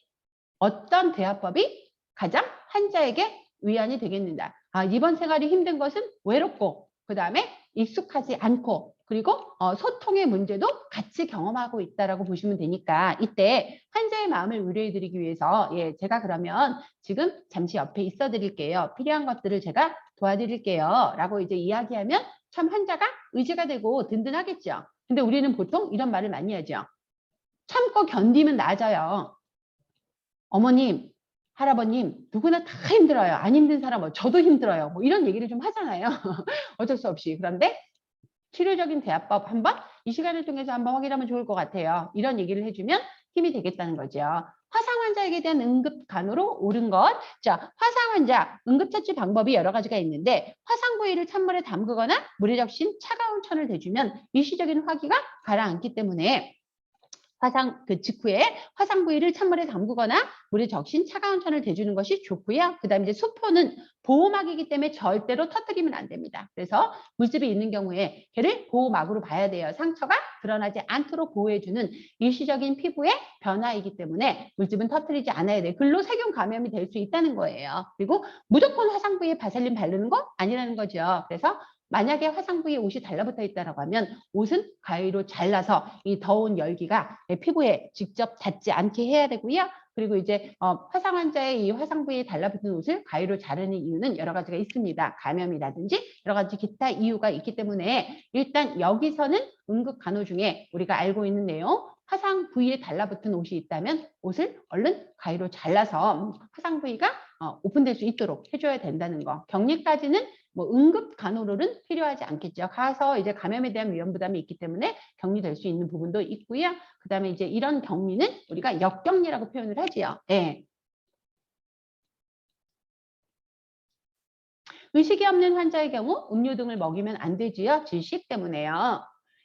어떤 대화법이 가장 환자에게 위안이 되겠는가? 입원 생활이 힘든 것은 외롭고 그 다음에 익숙하지 않고 그리고 소통의 문제도 같이 경험하고 있다라고 보시면 되니까 이때 환자의 마음을 의뢰해 드리기 위해서 제가 그러면 지금 잠시 옆에 있어 드릴게요. 필요한 것들을 제가 도와드릴게요. 라고 이제 이야기하면 참 환자가 의지가 되고 든든하겠죠. 근데 우리는 보통 이런 말을 많이 하죠. 참고 견디면 나아져요. 어머님, 할아버님 누구나 다 힘들어요. 안 힘든 사람 저도 힘들어요. 뭐 이런 얘기를 좀 하잖아요. 어쩔 수 없이. 그런데 치료적인 대화법 한번 이 시간을 통해서 한번 확인하면 좋을 것 같아요. 이런 얘기를 해주면 힘이 되겠다는 거죠. 화상 환자에게 대한 응급 간호로 옳은 것. 자, 화상 환자 응급처치 방법이 여러 가지가 있는데 화상 부위를 찬물에 담그거나 물에 적신 차가운 천을 대주면 일시적인 화기가 가라앉기 때문에 화상 그 직후에 화상 부위를 찬물에 담그거나 물에 적신 차가운 천을 대주는 것이 좋고요. 그다음에 이제 수포는 보호막이기 때문에 절대로 터뜨리면 안 됩니다. 그래서 물집이 있는 경우에 걔를 보호막으로 봐야 돼요. 상처가 드러나지 않도록 보호해주는 일시적인 피부의 변화이기 때문에 물집은 터뜨리지 않아야 돼요. 근로세균 감염이 될 수 있다는 거예요. 그리고 무조건 화상 부위에 바셀린 바르는 거 아니라는 거죠. 그래서 만약에 화상 부위에 옷이 달라붙어 있다고 하면 옷은 가위로 잘라서 이 더운 열기가 피부에 직접 닿지 않게 해야 되고요. 그리고 이제 화상 환자의 이 화상 부위에 달라붙은 옷을 가위로 자르는 이유는 여러 가지가 있습니다. 감염이라든지 여러 가지 기타 이유가 있기 때문에 일단 여기서는 응급 간호 중에 우리가 알고 있는 내용 화상 부위에 달라붙은 옷이 있다면 옷을 얼른 가위로 잘라서 화상 부위가 오픈될 수 있도록 해줘야 된다는 거. 격리까지는 뭐 응급 간호로는 필요하지 않겠죠. 가서 이제 감염에 대한 위험 부담이 있기 때문에 격리될 수 있는 부분도 있고요. 그다음에 이제 이런 격리는 우리가 역격리라고 표현을 하지요. 네. 의식이 없는 환자의 경우 음료 등을 먹이면 안 되지요. 질식 때문에요.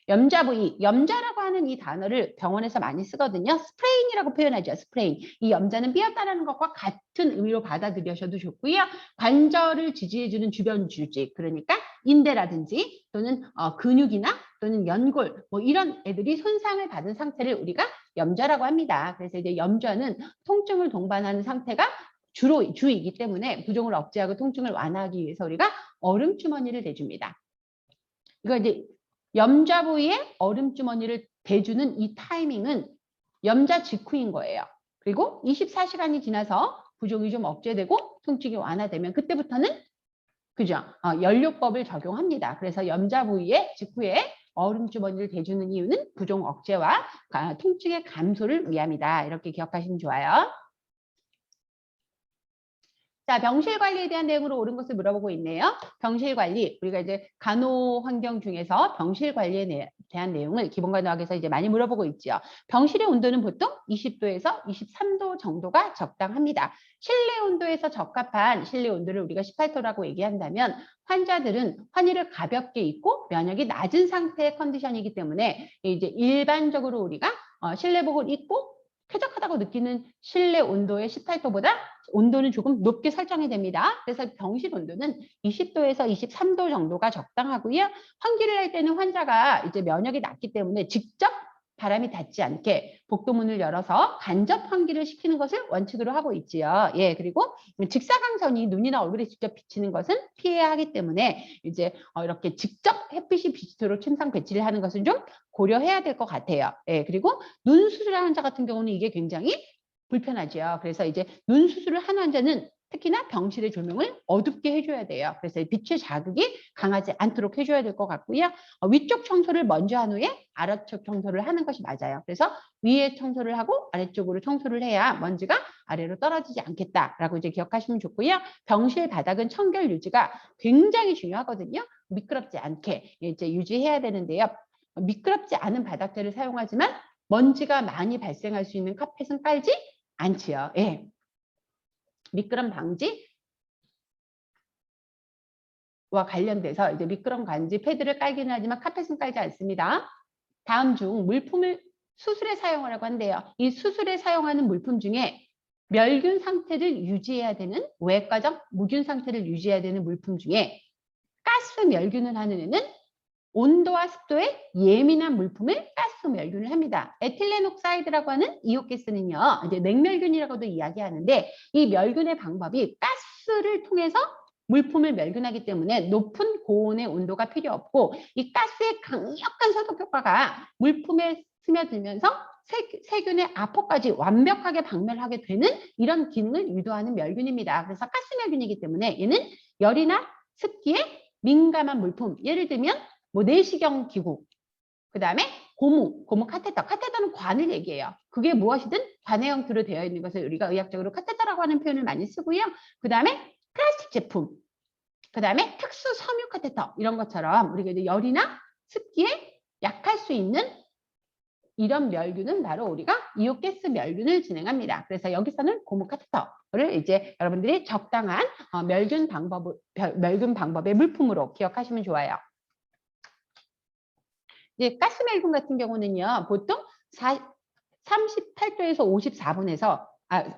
염자 부위, 염자라고 하는 이 단어를 병원에서 많이 쓰거든요. 스프레인이라고 표현하죠. 스프레인. 이 염자는 삐었다라는 것과 같은 의미로 받아들여셔도 좋고요. 관절을 지지해주는 주변 조직, 그러니까 인대라든지 또는 근육이나 또는 연골 뭐 이런 애들이 손상을 받은 상태를 우리가 염자라고 합니다. 그래서 이제 염자는 통증을 동반하는 상태가 주이기 때문에 부종을 억제하고 통증을 완화하기 위해서 우리가 얼음 주머니를 대줍니다. 이거 이제 염자 부위에 얼음 주머니를 대주는 이 타이밍은 염자 직후인 거예요. 그리고 24시간이 지나서 부종이 좀 억제되고 통증이 완화되면 그때부터는 그죠? 연료법을 적용합니다. 그래서 염자 부위에 직후에 얼음 주머니를 대주는 이유는 부종 억제와 통증의 감소를 위함이다. 이렇게 기억하시면 좋아요. 자, 병실 관리에 대한 내용으로 옳은 것을 물어보고 있네요. 병실 관리, 우리가 이제 간호 환경 중에서 병실 관리에 대한 내용을 기본간호학에서 이제 많이 물어보고 있죠. 병실의 온도는 보통 20도에서 23도 정도가 적당합니다. 실내 온도에서 적합한 실내 온도를 우리가 18도라고 얘기한다면 환자들은 환희를 가볍게 입고 면역이 낮은 상태의 컨디션이기 때문에 이제 일반적으로 우리가 실내복을 입고 쾌적하다고 느끼는 실내 온도의 18도보다 온도는 조금 높게 설정이 됩니다. 그래서 병실 온도는 20도에서 23도 정도가 적당하고요. 환기를 할 때는 환자가 이제 면역이 낮기 때문에 직접 바람이 닿지 않게 복도문을 열어서 간접 환기를 시키는 것을 원칙으로 하고 있지요. 예, 그리고 직사광선이 눈이나 얼굴에 직접 비치는 것은 피해야 하기 때문에 이제 이렇게 직접 햇빛이 비치도록 침상 배치를 하는 것은 좀 고려해야 될 것 같아요. 예, 그리고 눈 수술한 환자 같은 경우는 이게 굉장히 불편하죠. 그래서 이제 눈 수술을 한 환자는 특히나 병실의 조명을 어둡게 해줘야 돼요. 그래서 빛의 자극이 강하지 않도록 해줘야 될 것 같고요. 위쪽 청소를 먼저 한 후에 아래쪽 청소를 하는 것이 맞아요. 그래서 위에 청소를 하고 아래쪽으로 청소를 해야 먼지가 아래로 떨어지지 않겠다라고 이제 기억하시면 좋고요. 병실 바닥은 청결 유지가 굉장히 중요하거든요. 미끄럽지 않게 이제 유지해야 되는데요. 미끄럽지 않은 바닥재를 사용하지만 먼지가 많이 발생할 수 있는 카펫은 깔지 않지요. 예. 미끄럼 방지와 관련돼서 이제 미끄럼 방지 패드를 깔기는 하지만 카펫은 깔지 않습니다. 다음 중 물품을 수술에 사용하라고 한대요. 이 수술에 사용하는 물품 중에 멸균 상태를 유지해야 되는 외과적 무균 상태를 유지해야 되는 물품 중에 가스 멸균을 하는 애는 온도와 습도에 예민한 물품을 가스 멸균을 합니다. 에틸렌 옥사이드라고 하는 이온가스는요, 이제 냉멸균이라고도 이야기하는데 이 멸균의 방법이 가스를 통해서 물품을 멸균하기 때문에 높은 고온의 온도가 필요 없고 이 가스의 강력한 소독 효과가 물품에 스며들면서 세균의 아포까지 완벽하게 박멸하게 되는 이런 기능을 유도하는 멸균입니다. 그래서 가스 멸균이기 때문에 얘는 열이나 습기에 민감한 물품, 예를 들면 뭐 내시경 기구, 그 다음에 고무 카테터. 카테터는 관을 얘기해요. 그게 무엇이든 관의 형태로 되어 있는 것을 우리가 의학적으로 카테터라고 하는 표현을 많이 쓰고요. 그 다음에 플라스틱 제품, 그 다음에 특수 섬유 카테터 이런 것처럼 우리가 이제 열이나 습기에 약할 수 있는 이런 멸균은 바로 우리가 이온가스 멸균을 진행합니다. 그래서 여기서는 고무 카테터를 이제 여러분들이 적당한 멸균 방법의 물품으로 기억하시면 좋아요. 이제 가스 멸균 같은 경우는요, 보통 38도에서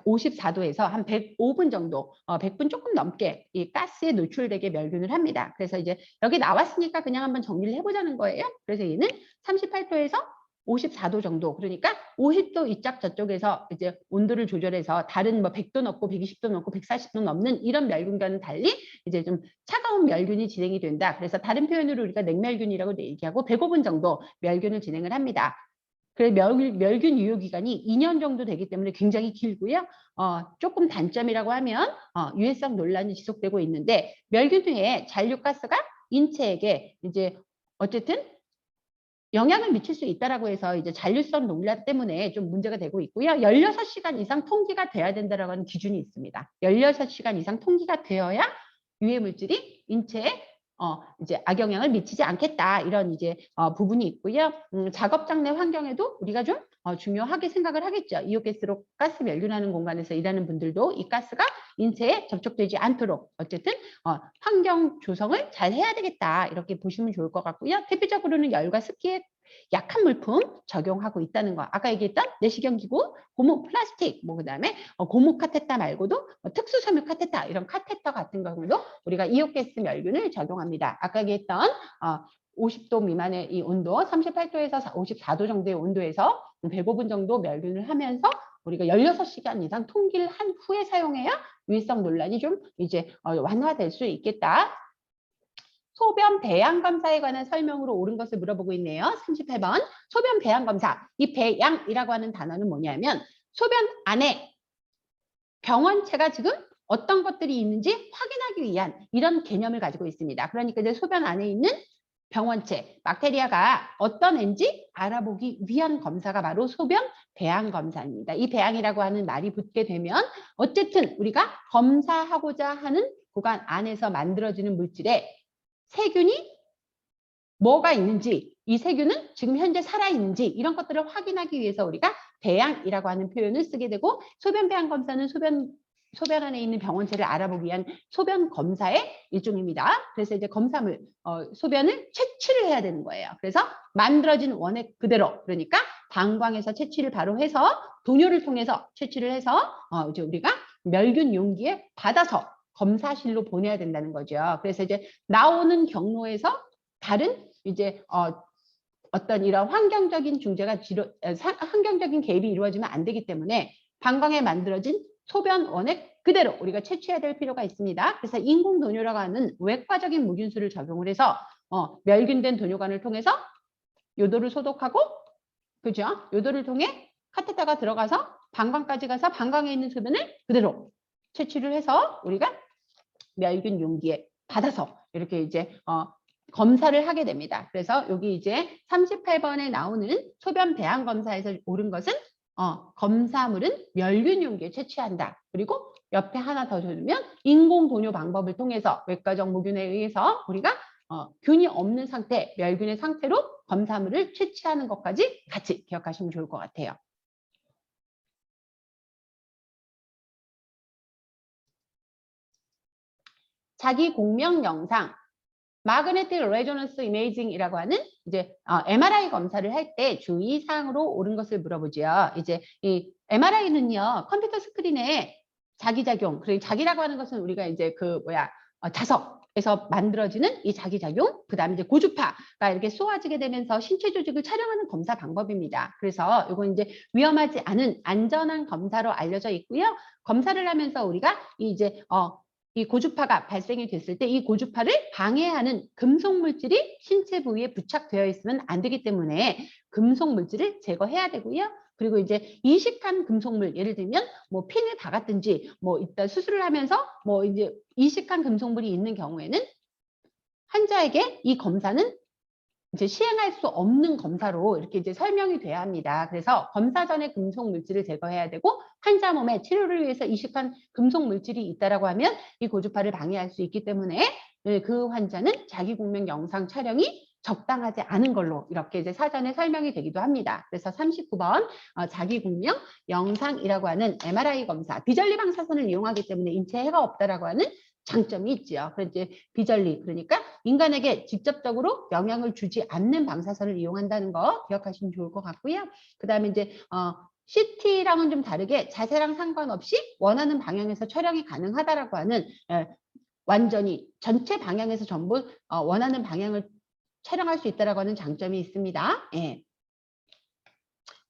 54도에서 한 105분 정도, 100분 조금 넘게 이 가스에 노출되게 멸균을 합니다. 그래서 이제 여기 나왔으니까 그냥 한번 정리를 해보자는 거예요. 그래서 얘는 38도에서 54도 정도, 그러니까 50도 이쪽 저쪽에서 이제 온도를 조절해서 다른 뭐 100도 넘고 120도 넘고 140도 넘는 이런 멸균과는 달리 이제 좀 차가운 멸균이 진행이 된다. 그래서 다른 표현으로 우리가 냉멸균이라고 얘기하고 105분 정도 멸균을 진행을 합니다. 그래서 멸균 유효 기간이 2년 정도 되기 때문에 굉장히 길고요. 조금 단점이라고 하면 유해성 논란이 지속되고 있는데 멸균 후에 잔류가스가 인체에게 이제 어쨌든 영향을 미칠 수 있다라고 해서 이제 잔류성 논란 때문에 좀 문제가 되고 있고요. 16시간 이상 통기가 돼야 된다라고 하는 기준이 있습니다. 16시간 이상 통기가 되어야 유해 물질이 인체에 이제 악영향을 미치지 않겠다 이런 이제 부분이 있고요. 작업장 내 환경에도 우리가 좀 중요하게 생각을 하겠죠. 이온가스로 가스 멸균하는 공간에서 일하는 분들도 이 가스가 인체에 접촉되지 않도록 어쨌든 환경 조성을 잘 해야 되겠다 이렇게 보시면 좋을 것 같고요. 대표적으로는 열과 습기에 약한 물품 적용하고 있다는 거. 아까 얘기했던 내시경 기구, 고무 플라스틱, 뭐 그다음에 고무 카테터 말고도 특수 섬유 카테터 이런 카테터 같은 경우도 우리가 이온가스 멸균을 적용합니다. 아까 얘기했던 50도 미만의 이 온도, 38도에서 54도 정도의 온도에서 105분 정도 멸균을 하면서 우리가 16시간 이상 통기를 한 후에 사용해야 유해성 논란이 좀 이제 완화될 수 있겠다. 소변 배양 검사에 관한 설명으로 옳은 것을 물어보고 있네요. 38번. 소변 배양 검사. 이 배양이라고 하는 단어는 뭐냐면 소변 안에 병원체가 지금 어떤 것들이 있는지 확인하기 위한 이런 개념을 가지고 있습니다. 그러니까 이제 소변 안에 있는 병원체, 박테리아가 어떤 애인지 알아보기 위한 검사가 바로 소변 배양 검사입니다. 이 배양이라고 하는 말이 붙게 되면 어쨌든 우리가 검사하고자 하는 구간 안에서 만들어지는 물질에 세균이 뭐가 있는지, 이 세균은 지금 현재 살아있는지 이런 것들을 확인하기 위해서 우리가 배양이라고 하는 표현을 쓰게 되고 소변 배양 검사는 소변 안에 있는 병원체를 알아보기 위한 소변 검사의 일종입니다. 그래서 이제 검사물, 소변을 채취를 해야 되는 거예요. 그래서 만들어진 원액 그대로, 그러니까 방광에서 채취를 바로 해서 도뇨를 통해서 채취를 해서 이제 우리가 멸균 용기에 받아서 검사실로 보내야 된다는 거죠. 그래서 이제 나오는 경로에서 다른 이제 어떤 이런 환경적인 중재가 환경적인 개입이 이루어지면 안 되기 때문에 방광에 만들어진 소변 원액 그대로 우리가 채취해야 될 필요가 있습니다. 그래서 인공 도뇨라고 하는 외과적인 무균수를 적용을 해서 멸균된 도뇨관을 통해서 요도를 소독하고, 그죠? 요도를 통해 카테터가 들어가서 방광까지 가서 방광에 있는 소변을 그대로 채취를 해서 우리가 멸균 용기에 받아서 이렇게 이제 검사를 하게 됩니다. 그래서 여기 이제 38번에 나오는 소변 배양 검사에서 옳은 것은 검사물은 멸균 용기에 채취한다. 그리고 옆에 하나 더 주면 인공 도뇨 방법을 통해서 외과적 무균에 의해서 우리가 균이 없는 상태, 멸균의 상태로 검사물을 채취하는 것까지 같이 기억하시면 좋을 것 같아요. 자기 공명 영상, Magnetic Resonance Imaging이라고 하는 이제 MRI 검사를 할 때 주의사항으로 옳은 것을 물어보죠. 이제 이 MRI는요 컴퓨터 스크린에 자기작용, 그리고 자기라고 하는 것은 우리가 이제 자석에서 만들어지는 이 자기작용, 그다음에 이제 고주파가 이렇게 쏘아지게 되면서 신체 조직을 촬영하는 검사 방법입니다. 그래서 이건 이제 위험하지 않은 안전한 검사로 알려져 있고요. 검사를 하면서 우리가 이제 이 고주파가 발생이 됐을 때 이 고주파를 방해하는 금속 물질이 신체 부위에 부착되어 있으면 안 되기 때문에 금속 물질을 제거해야 되고요. 그리고 이제 이식한 금속물, 예를 들면 뭐 핀을 박았든지 뭐 이따 수술을 하면서 뭐 이제 이식한 금속물이 있는 경우에는 환자에게 이 검사는 이제 시행할 수 없는 검사로 이렇게 이제 설명이 돼야 합니다. 그래서 검사 전에 금속 물질을 제거해야 되고, 환자 몸에 치료를 위해서 이식한 금속 물질이 있다라고 하면 이 고주파를 방해할 수 있기 때문에 그 환자는 자기 공명 영상 촬영이 적당하지 않은 걸로 이렇게 이제 사전에 설명이 되기도 합니다. 그래서 39번 자기 공명 영상이라고 하는 MRI 검사, 비전리 방사선을 이용하기 때문에 인체에 해가 없다라고 하는 장점이 있지요. 그래서 이제 비전리, 그러니까 인간에게 직접적으로 영향을 주지 않는 방사선을 이용한다는 거 기억하시면 좋을 것 같고요. 그 다음에 이제 CT랑은 좀 다르게 자세랑 상관없이 원하는 방향에서 촬영이 가능하다라고 하는 완전히 전체 방향에서 전부 원하는 방향을 촬영할 수 있다라고 하는 장점이 있습니다. 예.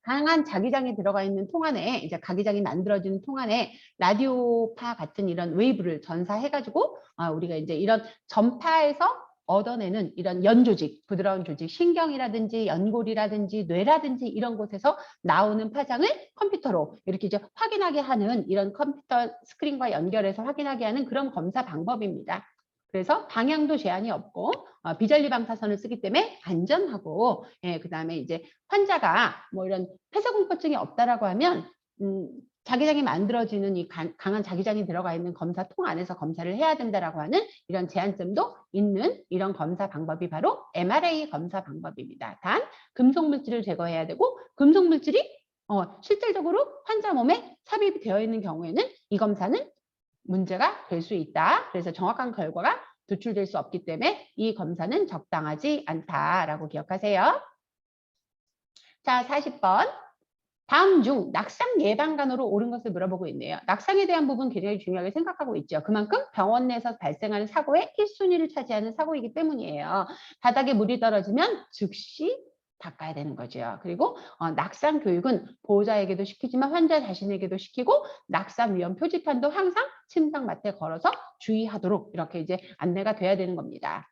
다양한 자기장이 들어가 있는 통 안에, 이제 자기장이 만들어지는 통 안에 라디오파 같은 이런 웨이브를 전사해가지고 우리가 이제 이런 전파에서 얻어내는 이런 연조직, 부드러운 조직, 신경이라든지 연골이라든지 뇌라든지 이런 곳에서 나오는 파장을 컴퓨터로 이렇게 이제 확인하게 하는, 이런 컴퓨터 스크린과 연결해서 확인하게 하는 그런 검사 방법입니다. 그래서 방향도 제한이 없고 비전리 방사선을 쓰기 때문에 안전하고, 그다음에 이제 환자가 뭐 이런 폐쇄공포증이 없다라고 하면 자기장이 만들어지는 이 강한 자기장이 들어가 있는 검사통 안에서 검사를 해야 된다라고 하는 이런 제한점도 있는 이런 검사 방법이 바로 MRI 검사 방법입니다. 단 금속 물질을 제거해야 되고, 금속 물질이 실질적으로 환자 몸에 삽입이 되어 있는 경우에는 이 검사는 문제가 될 수 있다. 그래서 정확한 결과가 도출될 수 없기 때문에 이 검사는 적당하지 않다라고 기억하세요. 자, 40번. 다음 중 낙상 예방관으로 옳은 것을 물어보고 있네요. 낙상에 대한 부분 굉장히 중요하게 생각하고 있죠. 그만큼 병원 내에서 발생하는 사고의 1순위를 차지하는 사고이기 때문이에요. 바닥에 물이 떨어지면 즉시 닦아야 되는 거죠. 그리고 낙상 교육은 보호자에게도 시키지만 환자 자신에게도 시키고, 낙상 위험 표지판도 항상 침상맡에 걸어서 주의하도록 이렇게 이제 안내가 돼야 되는 겁니다.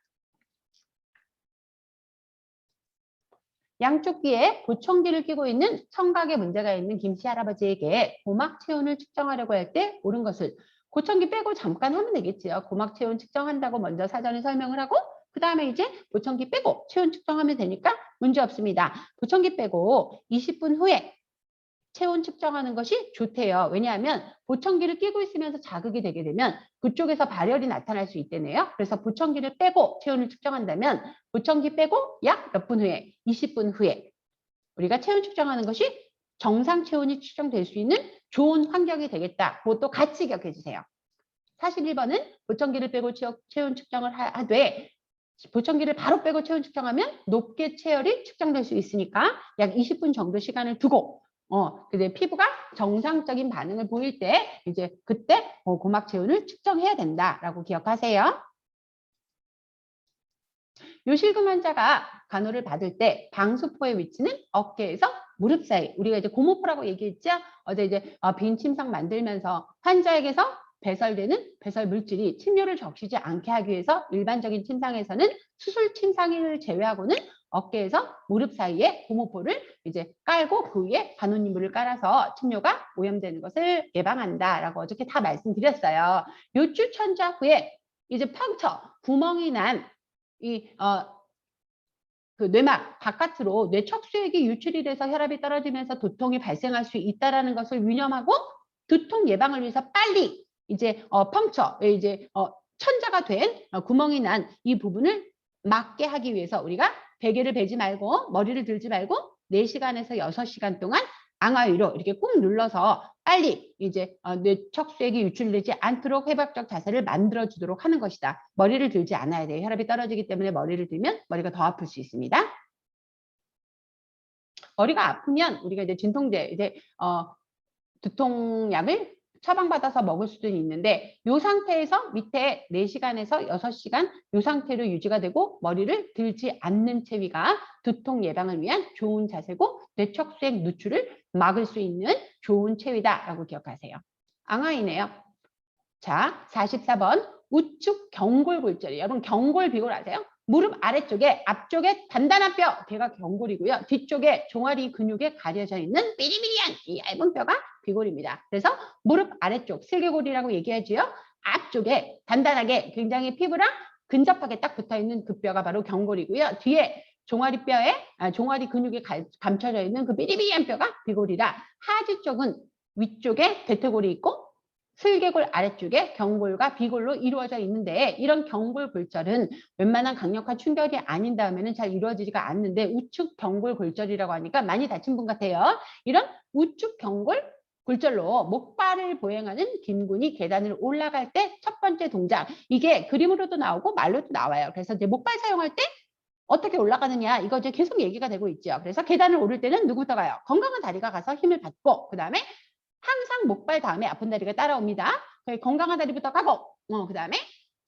양쪽 귀에 보청기를 끼고 있는 청각에 문제가 있는 김씨 할아버지에게 고막 체온을 측정하려고 할 때 옳은 것을, 보청기 빼고 잠깐 하면 되겠지요. 고막 체온 측정한다고 먼저 사전에 설명을 하고 그 다음에 이제 보청기 빼고 체온 측정하면 되니까 문제 없습니다. 보청기 빼고 20분 후에 체온 측정하는 것이 좋대요. 왜냐하면 보청기를 끼고 있으면서 자극이 되게 되면 그쪽에서 발열이 나타날 수 있대네요. 그래서 보청기를 빼고 체온을 측정한다면 보청기 빼고 약 몇 분 후에, 20분 후에 우리가 체온 측정하는 것이 정상 체온이 측정될 수 있는 좋은 환경이 되겠다. 그것도 같이 기억해 주세요. 41번은 보청기를 빼고 체온 측정을 하되, 보청기를 바로 빼고 체온 측정하면 높게 체열이 측정될 수 있으니까 약 20분 정도 시간을 두고 근데 피부가 정상적인 반응을 보일 때 이제 그때 고막 체온을 측정해야 된다라고 기억하세요. 요실금 환자가 간호를 받을 때 방수포의 위치는 어깨에서 무릎 사이, 우리가 이제 고모포라고 얘기했죠. 어제 이제 빈 침상 만들면서 환자에게서 배설되는 배설 물질이 침뇨를 적시지 않게 하기 위해서 일반적인 침상에서는 수술 침상을 제외하고는 어깨에서 무릎 사이에 고모포를 이제 깔고 그 위에 간호인물을 깔아서 침뇨가 오염되는 것을 예방한다라고 어저께 다 말씀드렸어요. 요추 천자 후에 이제 펑처, 구멍이 난 그 뇌막 바깥으로 뇌척수액이 유출이 돼서 혈압이 떨어지면서 두통이 발생할 수 있다라는 것을 유념하고, 두통 예방을 위해서 빨리 이제 펑처, 이제 천자가 된 구멍이 난 이 부분을 막게 하기 위해서 우리가 베개를 베지 말고 머리를 들지 말고 4시간에서 6시간 동안 앙화 위로 이렇게 꾹 눌러서 빨리 이제 뇌척수액이 유출되지 않도록 회복적 자세를 만들어 주도록 하는 것이다. 머리를 들지 않아야 돼요. 혈압이 떨어지기 때문에 머리를 들면 머리가 더 아플 수 있습니다. 머리가 아프면 우리가 이제 진통제, 이제 두통약을 처방받아서 먹을 수도 있는데, 이 상태에서 밑에 4시간에서 6시간 이 상태로 유지가 되고 머리를 들지 않는 체위가 두통 예방을 위한 좋은 자세고 뇌척수액 누출을 막을 수 있는 좋은 체위다라고 기억하세요. 앙하이네요. 자, 44번 우측 경골골절이. 여러분 경골 비골 아세요? 무릎 아래쪽에 앞쪽에 단단한 뼈, 걔가 경골이고요. 뒤쪽에 종아리 근육에 가려져 있는 삐리삐리한 이 얇은 뼈가 비골입니다. 그래서 무릎 아래쪽 슬개골이라고 얘기하지요. 앞쪽에 단단하게 굉장히 피부랑 근접하게 딱 붙어있는 그 뼈가 바로 경골이고요. 뒤에 종아리 뼈에 종아리 근육에 감춰져 있는 그 삐리삐리한 뼈가 비골이라 하지 쪽은 위쪽에 대퇴골이 있고 슬개골 아래쪽에 경골과 비골로 이루어져 있는데 이런 경골골절은 웬만한 강력한 충격이 아닌 다음에는 잘 이루어지지가 않는데 우측 경골골절이라고 하니까 많이 다친 분 같아요. 이런 우측 경골골절로 목발을 보행하는 김군이 계단을 올라갈 때 첫 번째 동작, 이게 그림으로도 나오고 말로도 나와요. 그래서 이제 목발 사용할 때 어떻게 올라가느냐, 이거 이제 계속 얘기가 되고 있죠. 그래서 계단을 오를 때는 누구부터 가요? 건강한 다리가 가서 힘을 받고, 그 다음에 항상 목발 다음에 아픈 다리가 따라옵니다. 건강한 다리부터 가고, 그 다음에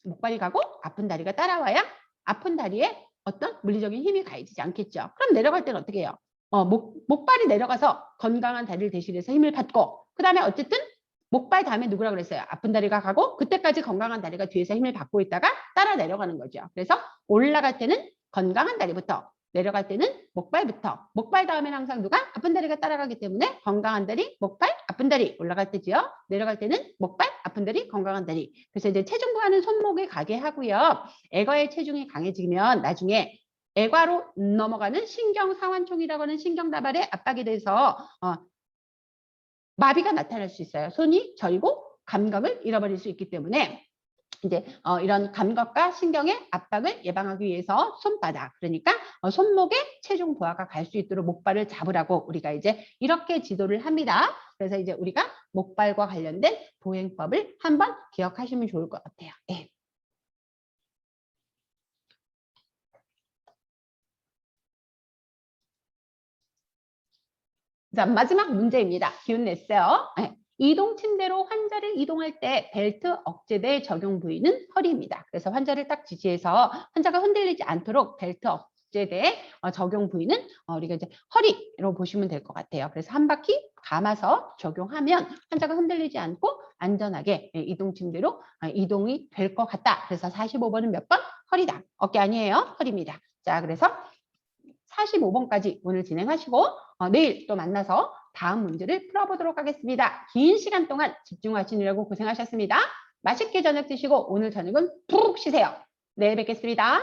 목발이 가고 아픈 다리가 따라와야 아픈 다리에 어떤 물리적인 힘이 가해지지 않겠죠. 그럼 내려갈 때는 어떻게 해요? 목발이 내려가서 건강한 다리를 대신해서 힘을 받고, 그 다음에 어쨌든 목발 다음에 누구라 그랬어요? 아픈 다리가 가고, 그때까지 건강한 다리가 뒤에서 힘을 받고 있다가 따라 내려가는 거죠. 그래서 올라갈 때는 건강한 다리부터, 내려갈 때는 목발부터. 목발 다음에는 항상 누가? 아픈 다리가 따라가기 때문에 건강한 다리, 목발, 아픈 다리 올라갈 때지요. 내려갈 때는 목발, 아픈 다리, 건강한 다리. 그래서 이제 체중부하는 손목에 가게 하고요. 애과의 체중이 강해지면 나중에 애과로 넘어가는 신경상완총이라고 하는 신경다발에 압박이 돼서 마비가 나타날 수 있어요. 손이 저리고 감각을 잃어버릴 수 있기 때문에 이제 이런 감각과 신경의 압박을 예방하기 위해서 손바닥, 그러니까 손목에 체중 부하가 갈 수 있도록 목발을 잡으라고 우리가 이제 이렇게 지도를 합니다. 그래서 이제 우리가 목발과 관련된 보행법을 한번 기억하시면 좋을 것 같아요. 네. 자, 마지막 문제입니다. 기운 냈어요. 네. 이동 침대로 환자를 이동할 때 벨트 억제대 적용 부위는 허리입니다. 그래서 환자를 딱 지지해서 환자가 흔들리지 않도록 벨트 억제대 적용 부위는 우리가 이제 허리로 보시면 될 것 같아요. 그래서 한 바퀴 감아서 적용하면 환자가 흔들리지 않고 안전하게 이동 침대로 이동이 될 것 같다. 그래서 45번은 몇 번? 허리다. 어깨 아니에요. 허리입니다. 자, 그래서 45번까지 오늘 진행하시고 내일 또 만나서 다음 문제를 풀어보도록 하겠습니다. 긴 시간 동안 집중하시느라고 고생하셨습니다. 맛있게 저녁 드시고 오늘 저녁은 푹 쉬세요. 내일 뵙겠습니다.